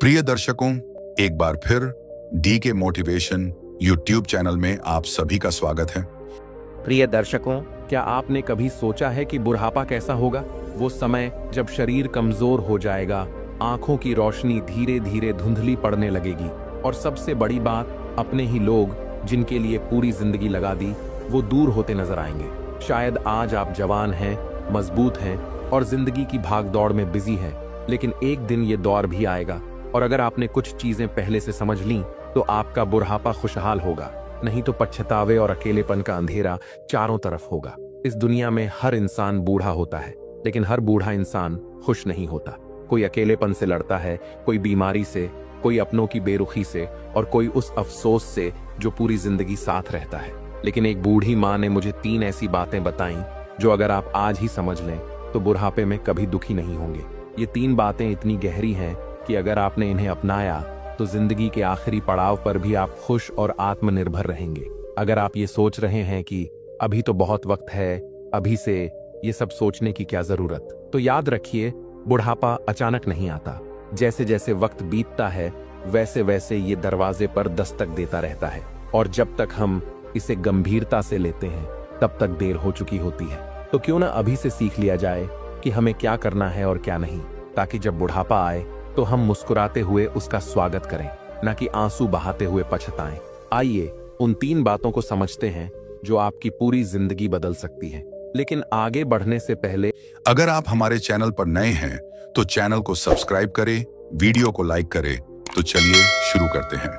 प्रिय दर्शकों, एक बार फिर डी के मोटिवेशन यूट्यूब चैनल में आप सभी का स्वागत है। प्रिय दर्शकों, क्या आपने कभी सोचा है कि बुढ़ापा कैसा होगा? वो समय जब शरीर कमजोर हो जाएगा, आंखों की रोशनी धीरे धीरे धुंधली पड़ने लगेगी और सबसे बड़ी बात, अपने ही लोग जिनके लिए पूरी जिंदगी लगा दी, वो दूर होते नजर आएंगे। शायद आज आप जवान हैं, मजबूत हैं और जिंदगी की भागदौड़ में बिजी हैं, लेकिन एक दिन ये दौर भी आएगा और अगर आपने कुछ चीजें पहले से समझ लीं तो आपका बुढ़ापा खुशहाल होगा, नहीं तो पछतावे और अकेलेपन का अंधेरा चारों तरफ होगा। इस दुनिया में हर इंसान बूढ़ा होता है, लेकिन हर बूढ़ा इंसान खुश नहीं होता। कोई अकेलेपन से लड़ता है, कोई बीमारी से, कोई अपनों की बेरुखी से और कोई उस अफसोस से जो पूरी जिंदगी साथ रहता है। लेकिन एक बूढ़ी माँ ने मुझे 3 ऐसी बातें बताईं जो अगर आप आज ही समझ लें तो बुढ़ापे में कभी दुखी नहीं होंगे। ये 3 बातें इतनी गहरी हैं कि अगर आपने इन्हें अपनाया तो जिंदगी के आखिरी पड़ाव पर भी आप खुश और आत्मनिर्भर रहेंगे। अगर आप ये सोच रहे हैं कि अभी तो बहुत वक्त है, अभी से ये सब सोचने की क्या जरूरत, तो याद रखिए, बुढ़ापा अचानक नहीं आता। जैसे जैसे वक्त बीतता है वैसे वैसे ये दरवाजे पर दस्तक देता रहता है और जब तक हम इसे गंभीरता से लेते हैं तब तक देर हो चुकी होती है। तो क्यों ना अभी से सीख लिया जाए कि हमें क्या करना है और क्या नहीं, ताकि जब बुढ़ापा आए तो हम मुस्कुराते हुए उसका स्वागत करें, न कि आंसू बहाते हुए पछताएं। आइए उन 3 बातों को समझते हैं जो आपकी पूरी जिंदगी बदल सकती है। लेकिन आगे बढ़ने से पहले अगर आप हमारे चैनल पर नए हैं तो चैनल को सब्सक्राइब करें, वीडियो को लाइक करें। तो चलिए शुरू करते हैं।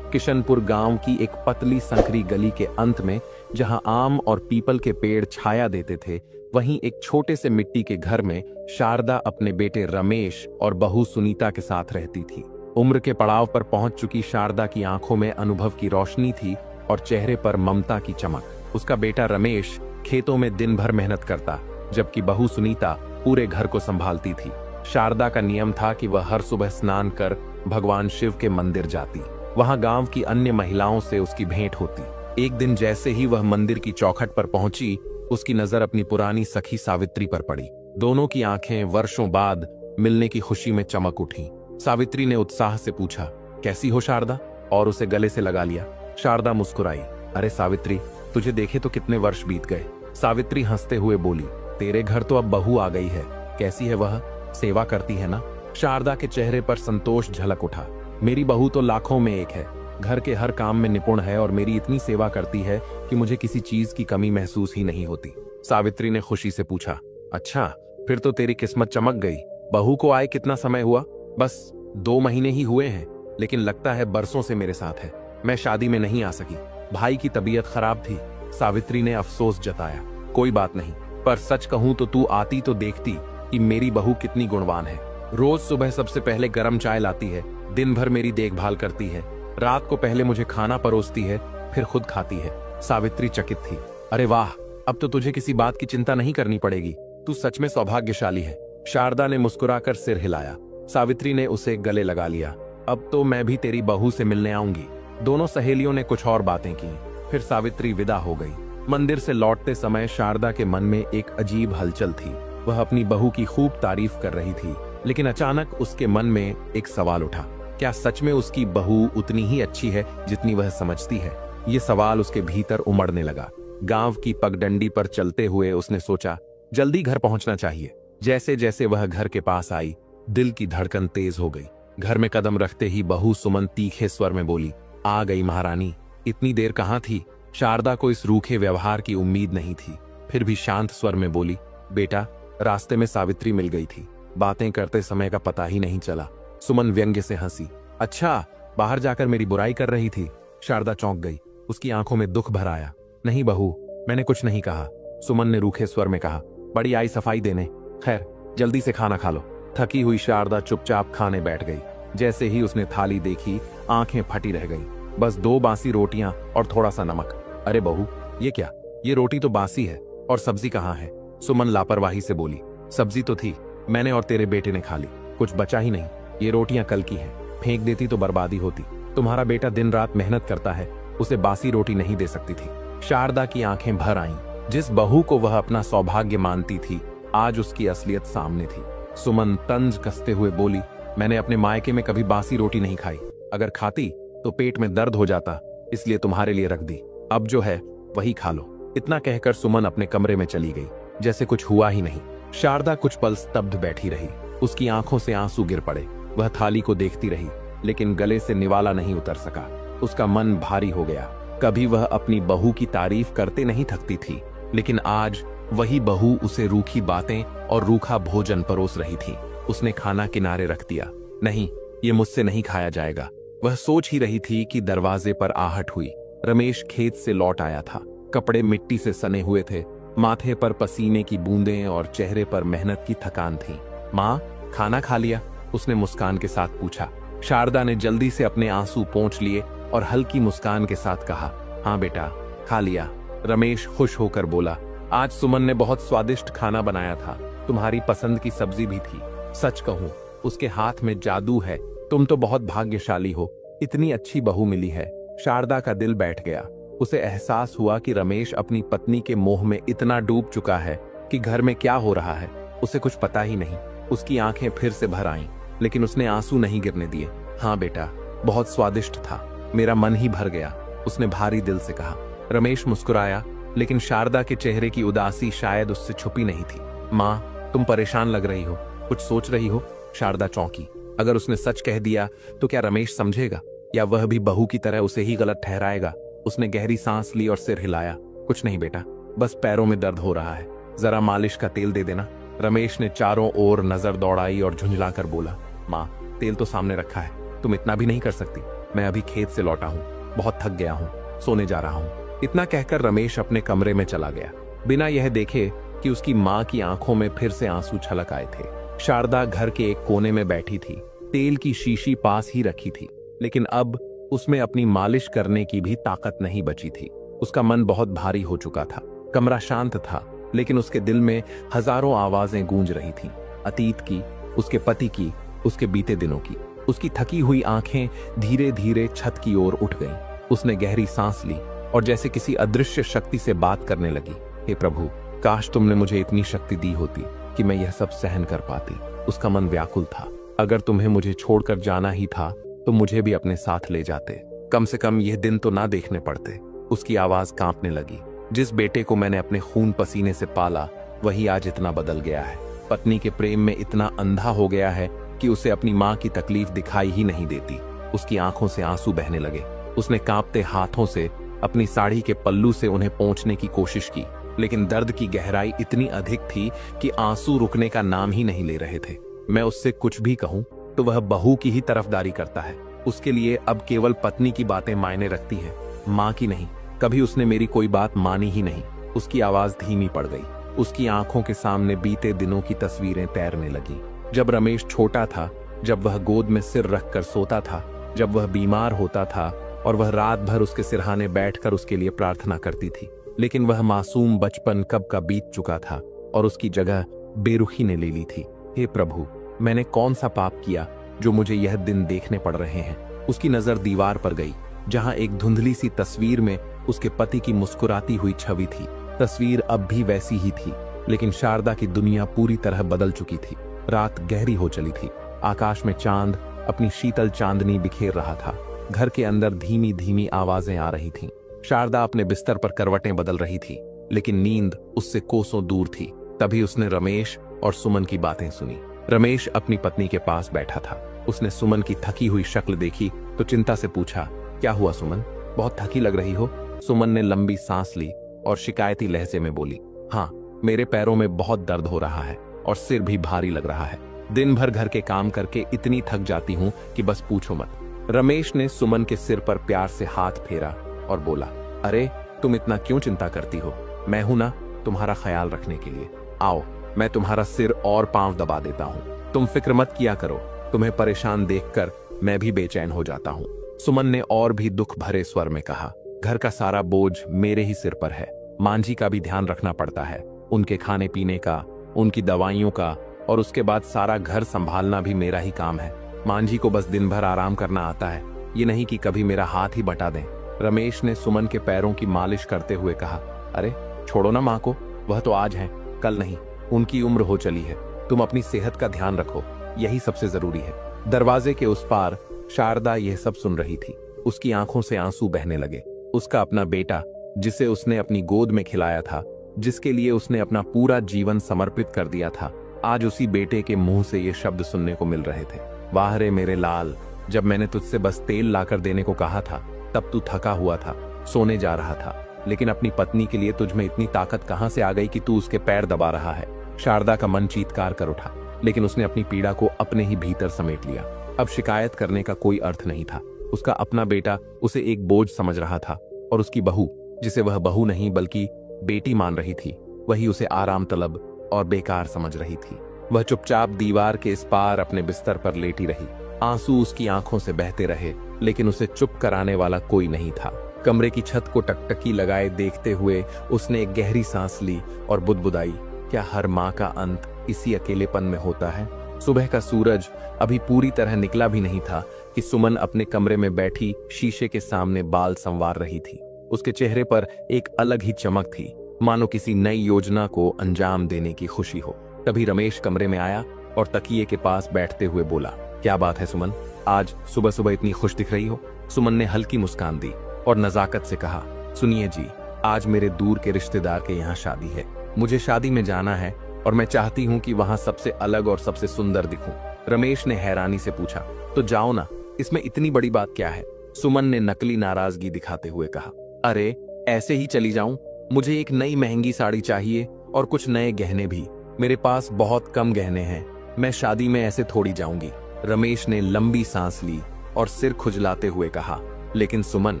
किशनपुर गांव की एक पतली संकरी गली के अंत में, जहां आम और पीपल के पेड़ छाया देते थे, वहीं एक छोटे से मिट्टी के घर में शारदा अपने बेटे रमेश और बहू सुनीता के साथ रहती थी। उम्र के पड़ाव पर पहुंच चुकी शारदा की आंखों में अनुभव की रोशनी थी और चेहरे पर ममता की चमक। उसका बेटा रमेश खेतों में दिन भर मेहनत करता, जबकि बहू सुनीता पूरे घर को संभालती थी। शारदा का नियम था कि वह हर सुबह स्नान कर भगवान शिव के मंदिर जाती। वहां गांव की अन्य महिलाओं से उसकी भेंट होती। एक दिन जैसे ही वह मंदिर की चौखट पर पहुंची, उसकी नजर अपनी पुरानी सखी सावित्री पर पड़ी। दोनों की आंखें वर्षों बाद मिलने की खुशी में चमक उठी। सावित्री ने उत्साह से पूछा, कैसी हो शारदा? और उसे गले से लगा लिया। शारदा मुस्कुराई, अरे सावित्री, तुझे देखे तो कितने वर्ष बीत गए। सावित्री हंसते हुए बोली, तेरे घर तो अब बहू आ गई है, कैसी है वह? सेवा करती है ना? शारदा के चेहरे पर संतोष झलक उठा। मेरी बहू तो लाखों में एक है, घर के हर काम में निपुण है और मेरी इतनी सेवा करती है कि मुझे किसी चीज की कमी महसूस ही नहीं होती। सावित्री ने खुशी से पूछा, अच्छा, फिर तो तेरी किस्मत चमक गई। बहू को आए कितना समय हुआ? बस 2 महीने ही हुए हैं, लेकिन लगता है बरसों से मेरे साथ है। मैं शादी में नहीं आ सकी, भाई की तबीयत खराब थी। सावित्री ने अफसोस जताया। कोई बात नहीं, पर सच कहूं तो तू आती तो देखती कि मेरी बहू कितनी गुणवान है। रोज सुबह सबसे पहले गर्म चाय लाती है, दिन भर मेरी देखभाल करती है, रात को पहले मुझे खाना परोसती है, फिर खुद खाती है। सावित्री चकित थी। अरे वाह, अब तो तुझे किसी बात की चिंता नहीं करनी पड़ेगी। तू सच में सौभाग्यशाली है। शारदा ने मुस्कुराकर सिर हिलाया। सावित्री ने उसे गले लगा लिया। अब तो मैं भी तेरी बहू से मिलने आऊंगी। दोनों सहेलियों ने कुछ और बातें की, फिर सावित्री विदा हो गई। मंदिर से लौटते समय शारदा के मन में एक अजीब हलचल थी। वह अपनी बहू की खूब तारीफ कर रही थी, लेकिन अचानक उसके मन में एक सवाल उठा, क्या सच में उसकी बहू उतनी ही अच्छी है जितनी वह समझती है? ये सवाल उसके भीतर उमड़ने लगा। गांव की पगडंडी पर चलते हुए उसने सोचा, जल्दी घर पहुंचना चाहिए। जैसे जैसे वह घर के पास आई, दिल की धड़कन तेज हो गई। घर में कदम रखते ही बहू सुमन तीखे स्वर में बोली, आ गई महारानी, इतनी देर कहाँ थी? शारदा को इस रूखे व्यवहार की उम्मीद नहीं थी, फिर भी शांत स्वर में बोली, बेटा, रास्ते में सावित्री मिल गई थी, बातें करते समय का पता ही नहीं चला। सुमन व्यंग्य से हंसी। अच्छा, बाहर जाकर मेरी बुराई कर रही थी? शारदा चौंक गई, उसकी आंखों में दुख भर आया। नहीं बहू, मैंने कुछ नहीं कहा, सुमन ने रूखे स्वर में कहा। बड़ी आई सफाई देने। खैर, जल्दी से खाना खा लो। थकी हुई शारदा चुपचाप खाने बैठ गई। जैसे ही उसने थाली देखी, आंखें फटी रह गई। बस 2 बासी रोटियां और थोड़ा सा नमक। अरे बहू, ये क्या? ये रोटी तो बासी है, और सब्जी कहाँ है? सुमन लापरवाही से बोली। सब्जी तो थी, मैंने और तेरे बेटे ने खा ली, कुछ बचा ही नहीं। ये रोटियां कल की हैं, फेंक देती तो बर्बादी होती। तुम्हारा बेटा दिन रात मेहनत करता है, उसे बासी रोटी नहीं दे सकती थी। शारदा की आंखें भर आईं। जिस बहू को वह अपना सौभाग्य मानती थी, आज उसकी असलियत सामने थी। सुमन तंज कसते हुए बोली, मैंने अपने मायके में कभी बासी रोटी नहीं खाई। अगर खाती तो पेट में दर्द हो जाता, इसलिए तुम्हारे लिए रख दी। अब जो है वही खा लो। इतना कहकर सुमन अपने कमरे में चली गई, जैसे कुछ हुआ ही नहीं। शारदा कुछ पल स्तब्ध बैठी रही। उसकी आंखों से आंसू गिर पड़े। वह थाली को देखती रही, लेकिन गले से निवाला नहीं उतर सका। उसका मन भारी हो गया। कभी वह अपनी बहू की तारीफ करते नहीं थकती थी, लेकिन आज वही बहू उसे रूखी बातें और रूखा भोजन परोस रही थी। उसने खाना किनारे रख दिया। नहीं, ये मुझसे नहीं खाया जाएगा। वह सोच ही रही थी कि दरवाजे पर आहट हुई। रमेश खेत से लौट आया था। कपड़े मिट्टी से सने हुए थे, माथे पर पसीने की बूंदें और चेहरे पर मेहनत की थकान थी। माँ, खाना खा लिया? उसने मुस्कान के साथ पूछा। शारदा ने जल्दी से अपने आंसू पोंछ लिए और हल्की मुस्कान के साथ कहा, हाँ बेटा, खा लिया। रमेश खुश होकर बोला, आज सुमन ने बहुत स्वादिष्ट खाना बनाया था। तुम्हारी पसंद की सब्जी भी थी। सच कहूं, उसके हाथ में जादू है। तुम तो बहुत भाग्यशाली हो, इतनी अच्छी बहू मिली है। शारदा का दिल बैठ गया। उसे एहसास हुआ कि रमेश अपनी पत्नी के मोह में इतना डूब चुका है कि घर में क्या हो रहा है उसे कुछ पता ही नहीं। उसकी आंखें फिर से भर आईं, लेकिन उसने आंसू नहीं गिरने दिए। हाँ बेटा, बहुत स्वादिष्ट था, मेरा मन ही भर गया, उसने भारी दिल से कहा। रमेश मुस्कुराया, लेकिन शारदा के चेहरे की उदासी शायद उससे छुपी नहीं थी। माँ, तुम परेशान लग रही हो, कुछ सोच रही हो? शारदा चौंकी। अगर उसने सच कह दिया तो क्या रमेश समझेगा, या वह भी बहू की तरह उसे ही गलत ठहराएगा? उसने गहरी सांस ली और सिर हिलाया। कुछ नहीं बेटा, बस पैरों में दर्द हो रहा है, जरा मालिश का तेल दे देना। रमेश ने चारों ओर नजर दौड़ाई और झुंझलाकर बोला, माँ, तेल तो सामने रखा है, तुम इतना भी नहीं कर सकती। मैं अभी खेत से लौटा हूँ, बहुत थक गया हूँ, सोने जा रहा हूँ। इतना कहकर रमेश अपने कमरे में चला गया, बिना यह देखे कि उसकी माँ की आंखों में फिर से आंसू छलक आए थे। शारदा घर के एक कोने में बैठी थी। तेल की शीशी पास ही रखी थी, लेकिन अब उसमें अपनी मालिश करने की भी ताकत नहीं बची थी। उसका मन बहुत भारी हो चुका था। कमरा शांत था, लेकिन उसके दिल में हजारों आवाजें गूंज रही थीं। अतीत की, उसके पति की, उसके बीते दिनों की। उसकी थकी हुई आंखें धीरे धीरे छत की ओर उठ गईं। उसने गहरी सांस ली और जैसे किसी अदृश्य शक्ति से बात करने लगी। हे प्रभु, काश तुमने मुझे इतनी शक्ति दी होती कि मैं यह सब सहन कर पाती। उसका मन व्याकुल था। अगर तुम्हें मुझे छोड़कर जाना ही था तो मुझे भी अपने साथ ले जाते, कम से कम यह दिन तो ना देखने पड़ते। उसकी आवाज कांपने लगी। जिस बेटे को मैंने अपने खून पसीने से पाला, वही आज इतना बदल गया है। पत्नी के प्रेम में इतना अंधा हो गया है कि उसे अपनी माँ की तकलीफ दिखाई ही नहीं देती। उसकी आंखों से आंसू बहने लगे। उसने कांपते हाथों से अपनी साड़ी के पल्लू से उन्हें पोंछने की कोशिश की, लेकिन दर्द की गहराई इतनी अधिक थी कि आंसू रुकने का नाम ही नहीं ले रहे थे। मैं उससे कुछ भी कहूं तो वह बहू की ही तरफदारी करता है। उसके लिए अब केवल पत्नी की बातें मायने रखती हैं, माँ की नहीं। कभी उसने मेरी कोई बात मानी ही नहीं। उसकी आवाज धीमी पड़ गई। उसकी आंखों के सामने बीते दिनों की तस्वीरें तैरने लगी। जब रमेश छोटा था, जब वह गोद में सिर रखकर सोता था, जब वह बीमार होता था और वह रात भर उसके सिरहाने बैठकर उसके लिए प्रार्थना करती थी। लेकिन वह मासूम बचपन कब का बीत चुका था और उसकी जगह बेरुखी ने ले ली थी। हे प्रभु, मैंने कौन सा पाप किया जो मुझे यह दिन देखने पड़ रहे हैं? उसकी नजर दीवार पर गई, जहां एक धुंधली सी तस्वीर में उसके पति की मुस्कुराती हुई छवि थी। तस्वीर अब भी वैसी ही थी, लेकिन शारदा की दुनिया पूरी तरह बदल चुकी थी। रात गहरी हो चली थी। आकाश में चांद अपनी शीतल चांदनी बिखेर रहा था। घर के अंदर धीमी धीमी आवाजें आ रही थीं। शारदा अपने बिस्तर पर करवटें बदल रही थी, लेकिन नींद उससे कोसों दूर थी। तभी उसने रमेश और सुमन की बातें सुनी। रमेश अपनी पत्नी के पास बैठा था। उसने सुमन की थकी हुई शक्ल देखी तो चिंता से पूछा, क्या हुआ सुमन, बहुत थकी लग रही हो? सुमन ने लंबी सांस ली और शिकायती लहजे में बोली, हाँ, मेरे पैरों में बहुत दर्द हो रहा है और सिर भी भारी लग रहा है। दिन भर घर के काम करके इतनी थक जाती हूँ कि बस पूछो मत। रमेश ने सुमन के सिर पर प्यार से हाथ फेरा और बोला, अरे तुम इतना क्यों चिंता करती हो? मैं हूं ना तुम्हारा ख्याल रखने के लिए। आओ, मैं तुम्हारा सिर और पांव दबा देता हूँ। तुम फिक्र मत किया करो, तुम्हें परेशान देखकर मैं भी बेचैन हो जाता हूँ। सुमन ने और भी दुख भरे स्वर में कहा, घर का सारा बोझ मेरे ही सिर पर है। मांझी का भी ध्यान रखना पड़ता है, उनके खाने पीने का, उनकी दवाइयों का, और उसके बाद सारा घर संभालना भी मेरा ही काम है। मांझी को बस दिन भर आराम करना आता है, ये नहीं कि कभी मेरा हाथ ही बटा दें। रमेश ने सुमन के पैरों की मालिश करते हुए कहा, अरे छोड़ो ना माँ को, वह तो आज है, कल नहीं। उनकी उम्र हो चली है। तुम अपनी सेहत का ध्यान रखो, यही सबसे जरूरी है। दरवाजे के उस पार शारदा यह सब सुन रही थी। उसकी आंखों से आंसू बहने लगे। उसका अपना बेटा, जिसे उसने अपनी गोद में खिलाया था, जिसके लिए उसने अपना पूरा जीवन समर्पित कर दिया था, आज उसी बेटे के मुंह से ये शब्द सुनने को मिल रहे थे। वाह रे मेरे लाल, जब मैंने तुझसे बस तेल लाकर देने को कहा था तब तू थका हुआ था, सोने जा रहा था, लेकिन अपनी पत्नी के लिए तुझ में इतनी ताकत कहां से आ गई कि तू उसके पैर दबा रहा है। शारदा का मन चीत्कार कर उठा, लेकिन उसने अपनी पीड़ा को अपने ही भीतर समेट लिया। अब शिकायत करने का कोई अर्थ नहीं था। उसका अपना बेटा उसे एक बोझ समझ रहा था और उसकी बहू, जिसे वह बहू नहीं बल्कि बेटी मान रही थी, वही उसे आराम तलब और बेकार समझ रही थी। वह चुपचाप दीवार के इस पार अपने बिस्तर पर लेटी रही। आंसू उसकी आंखों से बहते रहे, लेकिन उसे चुप कराने वाला कोई नहीं था। कमरे की छत को टकटकी लगाए देखते हुए उसने एक गहरी सांस ली और बुदबुदाई, क्या हर माँ का अंत इसी अकेलेपन में होता है? सुबह का सूरज अभी पूरी तरह निकला भी नहीं था कि सुमन अपने कमरे में बैठी शीशे के सामने बाल संवार रही थी। उसके चेहरे पर एक अलग ही चमक थी, मानो किसी नई योजना को अंजाम देने की खुशी हो। तभी रमेश कमरे में आया और तकिए के पास बैठते हुए बोला, क्या बात है सुमन, आज सुबह सुबह इतनी खुश दिख रही हो? सुमन ने हल्की मुस्कान दी और नजाकत से कहा, सुनिए जी, आज मेरे दूर के रिश्तेदार के यहाँ शादी है। मुझे शादी में जाना है और मैं चाहती हूँ कि वहां सबसे अलग और सबसे सुंदर दिखूं। रमेश ने हैरानी से पूछा, तो जाओ ना, इसमें इतनी बड़ी बात क्या है? सुमन ने नकली नाराजगी दिखाते हुए कहा, अरे ऐसे ही चली जाऊं? मुझे एक नई महंगी साड़ी चाहिए और कुछ नए गहने भी। मेरे पास बहुत कम गहने हैं, मैं शादी में ऐसे थोड़ी जाऊंगी। रमेश ने लंबी सांस ली और सिर खुजलाते हुए कहा, लेकिन सुमन,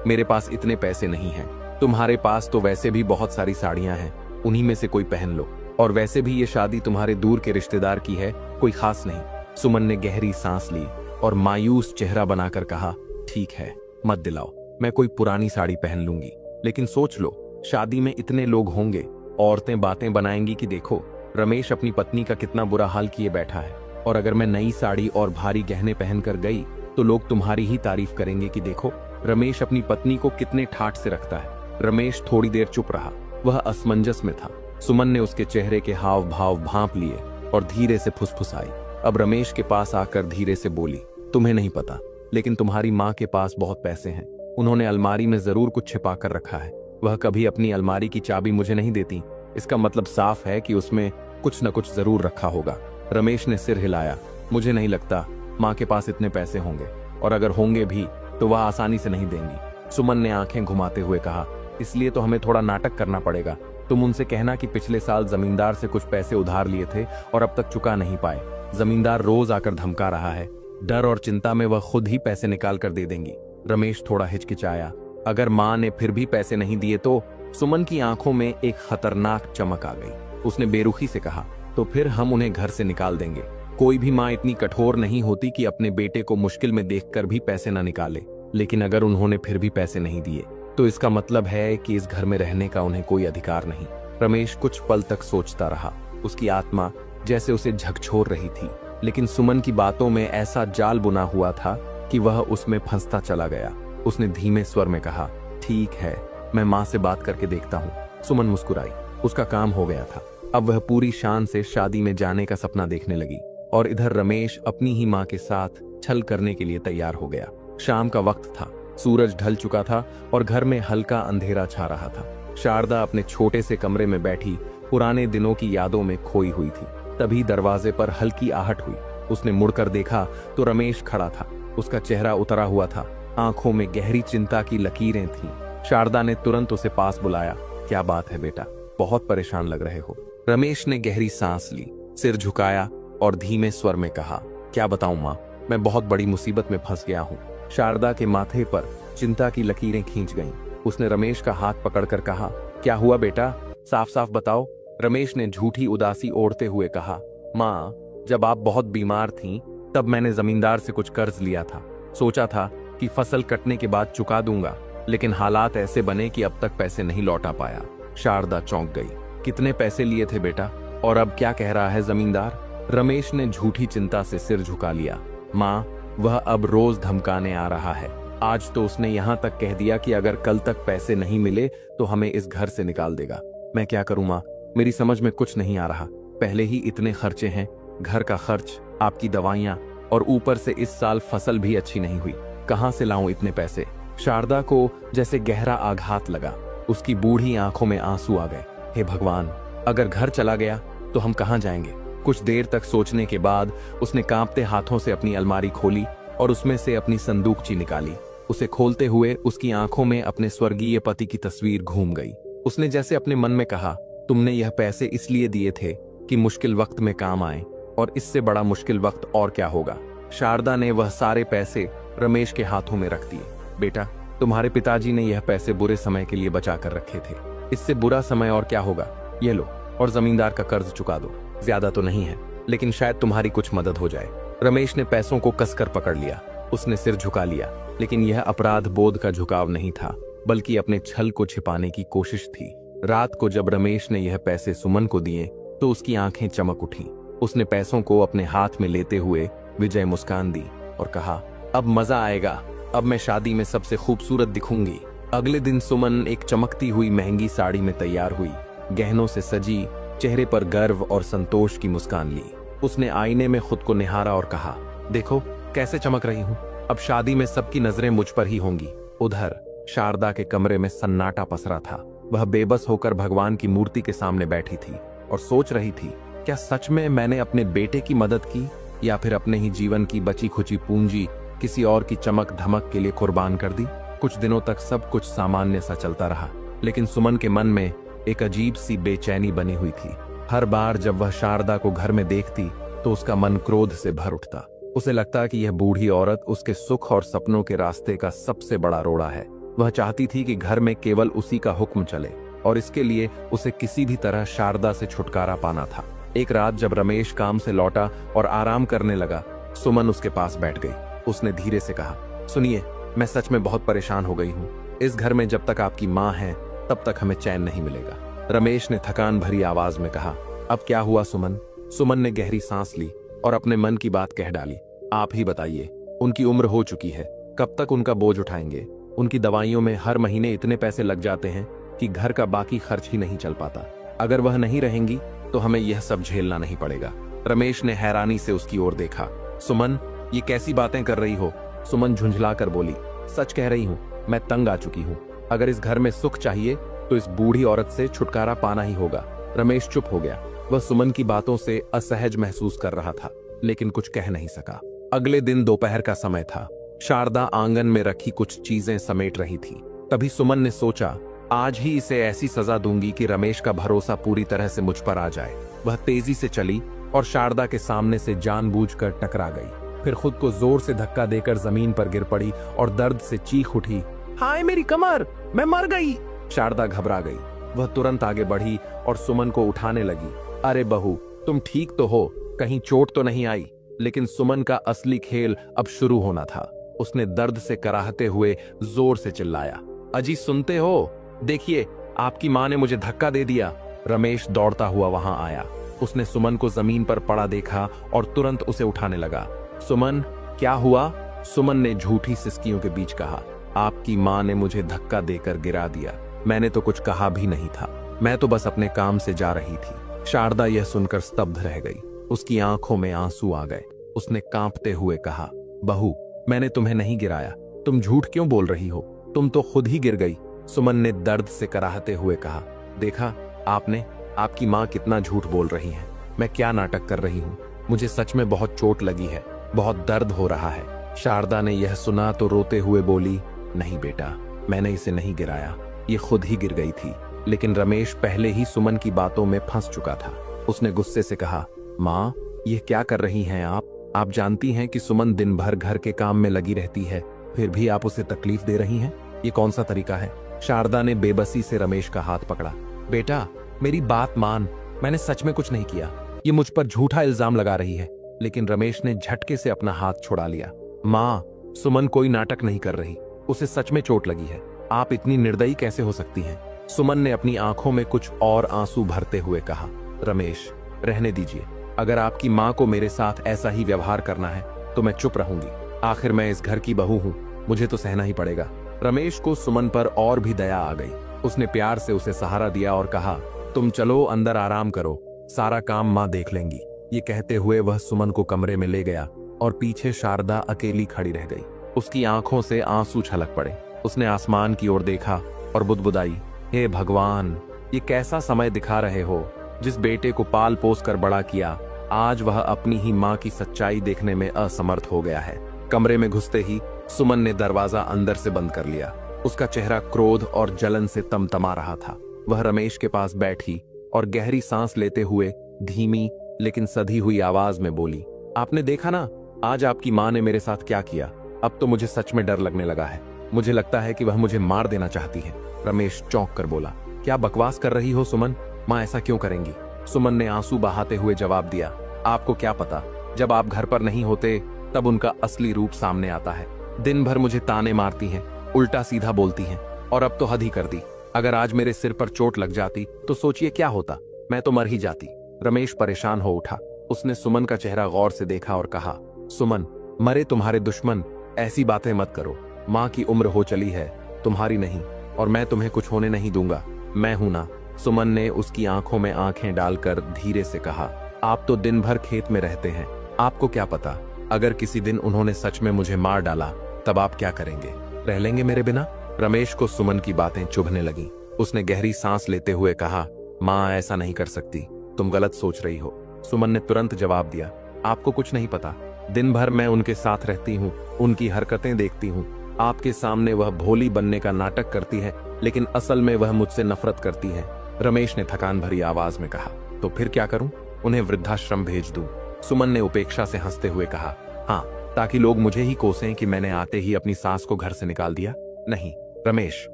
मेरे पास इतने पैसे नहीं हैं। तुम्हारे पास तो वैसे भी बहुत सारी साड़ियां हैं, उन्हीं में से कोई पहन लो। और वैसे भी ये शादी तुम्हारे दूर के रिश्तेदार की है, कोई खास नहीं। सुमन ने गहरी सांस ली और मायूस चेहरा बनाकर कहा, ठीक है, मत दिलाओ, मैं कोई पुरानी साड़ी पहन लूंगी। लेकिन सोच लो, शादी में इतने लोग होंगे, औरतें बातें बनाएंगी कि देखो रमेश अपनी पत्नी का कितना बुरा हाल किए बैठा है, और अगर मैं नई साड़ी और भारी गहने पहनकर गई तो लोग तुम्हारी ही तारीफ करेंगे कि देखो रमेश अपनी पत्नी को कितने ठाठ से रखता है। रमेश थोड़ी देर चुप रहा, वह असमंजस में था। सुमन ने उसके चेहरे के हाव भाव भांप लिए और धीरे से फुसफुसाई। अब रमेश के पास आकर धीरे से बोली, तुम्हें नहीं पता, लेकिन तुम्हारी माँ के पास बहुत पैसे हैं। उन्होंने अलमारी में जरूर कुछ छिपा कर रखा है। वह कभी अपनी अलमारी की चाबी मुझे नहीं देती, इसका मतलब साफ है कि उसमें कुछ न कुछ जरूर रखा होगा। रमेश ने सिर हिलाया, मुझे नहीं लगता माँ के पास इतने पैसे होंगे, और अगर होंगे भी तो वह आसानी से नहीं देंगी। सुमन ने आंखें घुमाते हुए कहा, इसलिए तो हमें थोड़ा नाटक करना पड़ेगा। तुम उनसे कहना कि पिछले साल जमींदार से कुछ पैसे उधार लिए थे और अब तक चुका नहीं पाए। जमींदार रोज आकर धमका रहा है, डर और चिंता में वह खुद ही पैसे निकाल कर दे देंगी। रमेश थोड़ा हिचकिचाया, अगर माँ ने फिर भी पैसे नहीं दिए तो? सुमन की आंखों में एक खतरनाक चमक आ गई। उसने बेरुखी से कहा, तो फिर हम उन्हें घर से निकाल देंगे। कोई भी माँ इतनी कठोर नहीं होती कि अपने बेटे को मुश्किल में देखकर भी पैसे न निकाले। लेकिन अगर उन्होंने फिर भी पैसे नहीं दिए तो इसका मतलब है कि इस घर में रहने का उन्हें कोई अधिकार नहीं। रमेश कुछ पल तक सोचता रहा। उसकी आत्मा जैसे उसे झकझोर रही थी, लेकिन सुमन की बातों में ऐसा जाल बुना हुआ था कि वह उसमें फंसता चला गया। उसने धीमे स्वर में कहा, ठीक है, मैं माँ से बात करके देखता हूँ। सुमन मुस्कुराई, उसका काम हो गया था। अब वह पूरी शान से शादी में जाने का सपना देखने लगी, और इधर रमेश अपनी ही माँ के साथ छल करने के लिए तैयार हो गया। शाम का वक्त था, सूरज ढल चुका था और घर में हल्का अंधेरा छा रहा था। शारदा अपने छोटे से कमरे में बैठी पुराने दिनों की यादों में खोई हुई थी। तभी दरवाजे पर हल्की आहट हुई। उसने मुड़कर देखा तो रमेश खड़ा था। उसका चेहरा उतरा हुआ था, आंखों में गहरी चिंता की लकीरें थीं। शारदा ने तुरंत उसे पास बुलाया, क्या बात है बेटा, बहुत परेशान लग रहे हो। रमेश ने गहरी सांस ली, सिर झुकाया और धीमे स्वर में कहा, क्या बताऊं माँ, मैं बहुत बड़ी मुसीबत में फंस गया हूँ। शारदा के माथे पर चिंता की लकीरें खींच गईं। उसने रमेश का हाथ पकड़कर कहा, क्या हुआ बेटा, साफ साफ बताओ। रमेश ने झूठी उदासी ओढ़ते हुए कहा, माँ, जब आप बहुत बीमार थीं, तब मैंने जमींदार से कुछ कर्ज लिया था। सोचा था कि फसल कटने के बाद चुका दूंगा, लेकिन हालात ऐसे बने कि अब तक पैसे नहीं लौटा पाया। शारदा चौंक गई, कितने पैसे लिए थे बेटा, और अब क्या कह रहा है जमींदार? रमेश ने झूठी चिंता से सिर झुका लिया, माँ, वह अब रोज धमकाने आ रहा है। आज तो उसने यहाँ तक कह दिया कि अगर कल तक पैसे नहीं मिले तो हमें इस घर से निकाल देगा। मैं क्या करूँ माँ, मेरी समझ में कुछ नहीं आ रहा। पहले ही इतने खर्चे हैं, घर का खर्च, आपकी दवाइयाँ और ऊपर से इस साल फसल भी अच्छी नहीं हुई। कहां से लाऊं इतने पैसे? शारदा को जैसे गहरा आघात लगा। उसकी बूढ़ी आंखों में आंसू आ गए। हे भगवान, अगर घर चला गया तो हम कहां जाएंगे? कुछ देर तक सोचने के बाद उसने कांपते हाथों से अपनी अलमारी खोली और उसमें से अपनी संदूकची निकाली। उसे खोलते हुए उसकी आंखों में अपने स्वर्गीय पति की तस्वीर घूम गई। उसने जैसे अपने मन में कहा, तुमने यह पैसे इसलिए दिए थे कि मुश्किल वक्त में काम आए, और इससे बड़ा मुश्किल वक्त और क्या होगा। शारदा ने वह सारे पैसे रमेश के हाथों में रख दिए। बेटा, तुम्हारे पिताजी ने यह पैसे बुरे समय के लिए बचा कर रखे थे। इससे बुरा समय और क्या होगा? ये लो, और जमींदार का कर्ज चुका दो। ज्यादा तो नहीं है, लेकिन शायद तुम्हारी कुछ मदद हो जाए। रमेश ने पैसों को कसकर पकड़ लिया। उसने सिर झुका लिया, लेकिन यह अपराध बोध का झुकाव नहीं था, बल्कि अपने छल को छिपाने की कोशिश थी। रात को जब रमेश ने यह पैसे सुमन को दिए तो उसकी आंखें चमक उठी। उसने पैसों को अपने हाथ में लेते हुए विजय मुस्कान दी और कहा, अब मजा आएगा, अब मैं शादी में सबसे खूबसूरत दिखूंगी। अगले दिन सुमन एक चमकती हुई महंगी साड़ी में तैयार हुई, गहनों से सजी, चेहरे पर गर्व और संतोष की मुस्कान ली। उसने आईने में खुद को निहारा और कहा, देखो कैसे चमक रही हूँ, अब शादी में सबकी नजरें मुझ पर ही होंगी। उधर शारदा के कमरे में सन्नाटा पसरा था। वह बेबस होकर भगवान की मूर्ति के सामने बैठी थी और सोच रही थी, क्या सच में मैंने अपने बेटे की मदद की, या फिर अपने ही जीवन की बची खुची पूंजी किसी और की चमक धमक के लिए कुर्बान कर दी। कुछ दिनों तक सब कुछ सामान्य सा चलता रहा, लेकिन सुमन के मन में एक अजीब सी बेचैनी बनी हुई थी। हर बार जब वह शारदा को घर में देखती तो उसका मन क्रोध से भर उठता। उसे लगता कि यह बूढ़ी औरत उसके सुख और सपनों के रास्ते का सबसे बड़ा रोड़ा है। वह चाहती थी कि घर में केवल उसी का हुक्म चले, और इसके लिए उसे किसी भी तरह शारदा से छुटकारा पाना था। एक रात जब रमेश काम से लौटा और आराम करने लगा, सुमन उसके पास बैठ गई। उसने धीरे से कहा, सुनिए, मैं सच में बहुत परेशान हो गई हूँ। इस घर में जब तक आपकी माँ है तब तक हमें चैन नहीं मिलेगा। रमेश ने थकान भरी आवाज में कहा, अब क्या हुआ सुमन? सुमन ने गहरी सांस ली और अपने मन की बात कह डाली। आप ही बताइए, उनकी उम्र हो चुकी है, कब तक उनका बोझ उठाएंगे? उनकी दवाइयों में हर महीने इतने पैसे लग जाते हैं कि घर का बाकी खर्च ही नहीं चल पाता। अगर वह नहीं रहेंगी तो हमें यह सब झेलना नहीं पड़ेगा। रमेश ने हैरानी से उसकी ओर देखा। सुमन, ये कैसी बातें कर रही हो? सुमन झुंझला कर बोली, सच कह रही हूँ, मैं तंग आ चुकी हूँ। अगर इस घर में सुख चाहिए तो इस बूढ़ी औरत से छुटकारा पाना ही होगा। रमेश चुप हो गया। वह सुमन की बातों से असहज महसूस कर रहा था, लेकिन कुछ कह नहीं सका। अगले दिन दोपहर का समय था। शारदा आंगन में रखी कुछ चीजें समेट रही थी। तभी सुमन ने सोचा, आज ही इसे ऐसी सजा दूंगी कि रमेश का भरोसा पूरी तरह से मुझ पर आ जाए। वह तेजी से चली और शारदा के सामने से जानबूझकर टकरा गई। फिर खुद को जोर से धक्का देकर जमीन पर गिर पड़ी और दर्द से चीख उठी, हाय मेरी कमर, मैं मर गई। शारदा घबरा गई। वह तुरंत आगे बढ़ी और सुमन को उठाने लगी। अरे बहू, तुम ठीक तो हो? कहीं चोट तो नहीं आई? लेकिन सुमन का असली खेल अब शुरू होना था। उसने दर्द से कराहते हुए जोर से चिल्लाया, अजी सुनते हो? देखिए, आपकी माँ ने मुझे धक्का दे दिया। रमेश दौड़ता हुआ वहां आया। उसने सुमन को जमीन पर पड़ा देखा और तुरंत उसे उठाने लगा। सुमन, क्या हुआ? सुमन ने झूठी सिसकियों के बीच कहा, आपकी माँ ने मुझे धक्का देकर गिरा दिया। मैंने तो कुछ कहा भी नहीं था, मैं तो बस अपने काम से जा रही थी। शारदा यह सुनकर स्तब्ध रह गई। उसकी आंखों में आंसू आ गए। उसने कांपते हुए कहा, बहू, मैंने तुम्हें नहीं गिराया। तुम झूठ क्यों बोल रही हो? तुम तो खुद ही गिर गई। सुमन ने दर्द से कराहते हुए कहा, देखा आपने, आपकी माँ कितना झूठ बोल रही है। मैं क्या नाटक कर रही हूँ? मुझे सच में बहुत चोट लगी है, बहुत दर्द हो रहा है। शारदा ने यह सुना तो रोते हुए बोली, नहीं बेटा, मैंने इसे नहीं गिराया, ये खुद ही गिर गई थी। लेकिन रमेश पहले ही सुमन की बातों में फंस चुका था। उसने गुस्से से कहा, माँ, ये क्या कर रही हैं आप? आप जानती हैं कि सुमन दिन भर घर के काम में लगी रहती है, फिर भी आप उसे तकलीफ दे रही हैं? ये कौन सा तरीका है? शारदा ने बेबसी से रमेश का हाथ पकड़ा। बेटा, मेरी बात मान, मैंने सच में कुछ नहीं किया। ये मुझ पर झूठा इल्जाम लगा रही है। लेकिन रमेश ने झटके से अपना हाथ छुड़ा लिया। माँ, सुमन कोई नाटक नहीं कर रही, उसे सच में चोट लगी है। आप इतनी निर्दयी कैसे हो सकती हैं? सुमन ने अपनी आंखों में कुछ और आंसू भरते हुए कहा, रमेश, रहने दीजिए। अगर आपकी माँ को मेरे साथ ऐसा ही व्यवहार करना है तो मैं चुप रहूंगी। आखिर मैं इस घर की बहू हूँ, मुझे तो सहना ही पड़ेगा। रमेश को सुमन पर और भी दया आ गई। उसने प्यार से उसे सहारा दिया और कहा, तुम चलो अंदर आराम करो, सारा काम माँ देख लेंगी। ये कहते हुए वह सुमन को कमरे में ले गया और पीछे शारदा अकेली खड़ी रह गई। उसकी आंखों से आंसू छलक पड़े। उसने आसमान की ओर देखा और बुदबुदाई, हे भगवान, ये कैसा समय दिखा रहे हो। जिस बेटे को पाल पोस कर बड़ा किया, आज वह अपनी ही माँ की सच्चाई देखने में असमर्थ हो गया है। कमरे में घुसते ही सुमन ने दरवाजा अंदर से बंद कर लिया। उसका चेहरा क्रोध और जलन से तमतमा रहा था। वह रमेश के पास बैठी और गहरी सांस लेते हुए धीमी लेकिन सधी हुई आवाज में बोली, आपने देखा ना आज आपकी माँ ने मेरे साथ क्या किया। अब तो मुझे सच में डर लगने लगा है। मुझे लगता है कि वह मुझे मार देना चाहती है। रमेश चौंक कर बोला, क्या बकवास कर रही हो सुमन, माँ ऐसा क्यों करेंगी। सुमन ने आंसू बहाते हुए जवाब दिया, आपको क्या पता, जब आप घर पर नहीं होते तब उनका असली रूप सामने आता है। दिन भर मुझे ताने मारती हैं, उल्टा सीधा बोलती हैं, और अब तो हद ही कर दी। अगर आज मेरे सिर पर चोट लग जाती तो सोचिए क्या होता, मैं तो मर ही जाती। रमेश परेशान हो उठा। उसने सुमन का चेहरा गौर से देखा और कहा, सुमन, मरे तुम्हारे दुश्मन, ऐसी बातें मत करो। माँ की उम्र हो चली है, तुम्हारी नहीं, और मैं तुम्हें कुछ होने नहीं दूंगा, मैं हूं ना। सुमन ने उसकी आंखों में आंखें डालकर धीरे से कहा, आप तो दिन भर खेत में रहते हैं, आपको क्या पता, अगर किसी दिन उन्होंने सच में मुझे मार डाला तब आप क्या करेंगे, रह लेंगे मेरे बिना। रमेश को सुमन की बातें चुभने लगी। उसने गहरी सांस लेते हुए कहा, माँ ऐसा नहीं कर सकती, तुम गलत सोच रही हो। सुमन ने तुरंत जवाब दिया, आपको कुछ नहीं पता, दिन भर मैं उनके साथ रहती हूँ, उनकी हरकतें देखती हूँ। आपके सामने वह भोली बनने का नाटक करती है, लेकिन असल में वह मुझसे नफरत करती है। रमेश ने थकान भरी आवाज में कहा, तो फिर क्या करूं, उन्हें वृद्धाश्रम भेज दूं। सुमन ने उपेक्षा से हंसते हुए कहा, हाँ, ताकि लोग मुझे ही कोसें कि मैंने आते ही अपनी सास को घर से निकाल दिया। नहीं रमेश,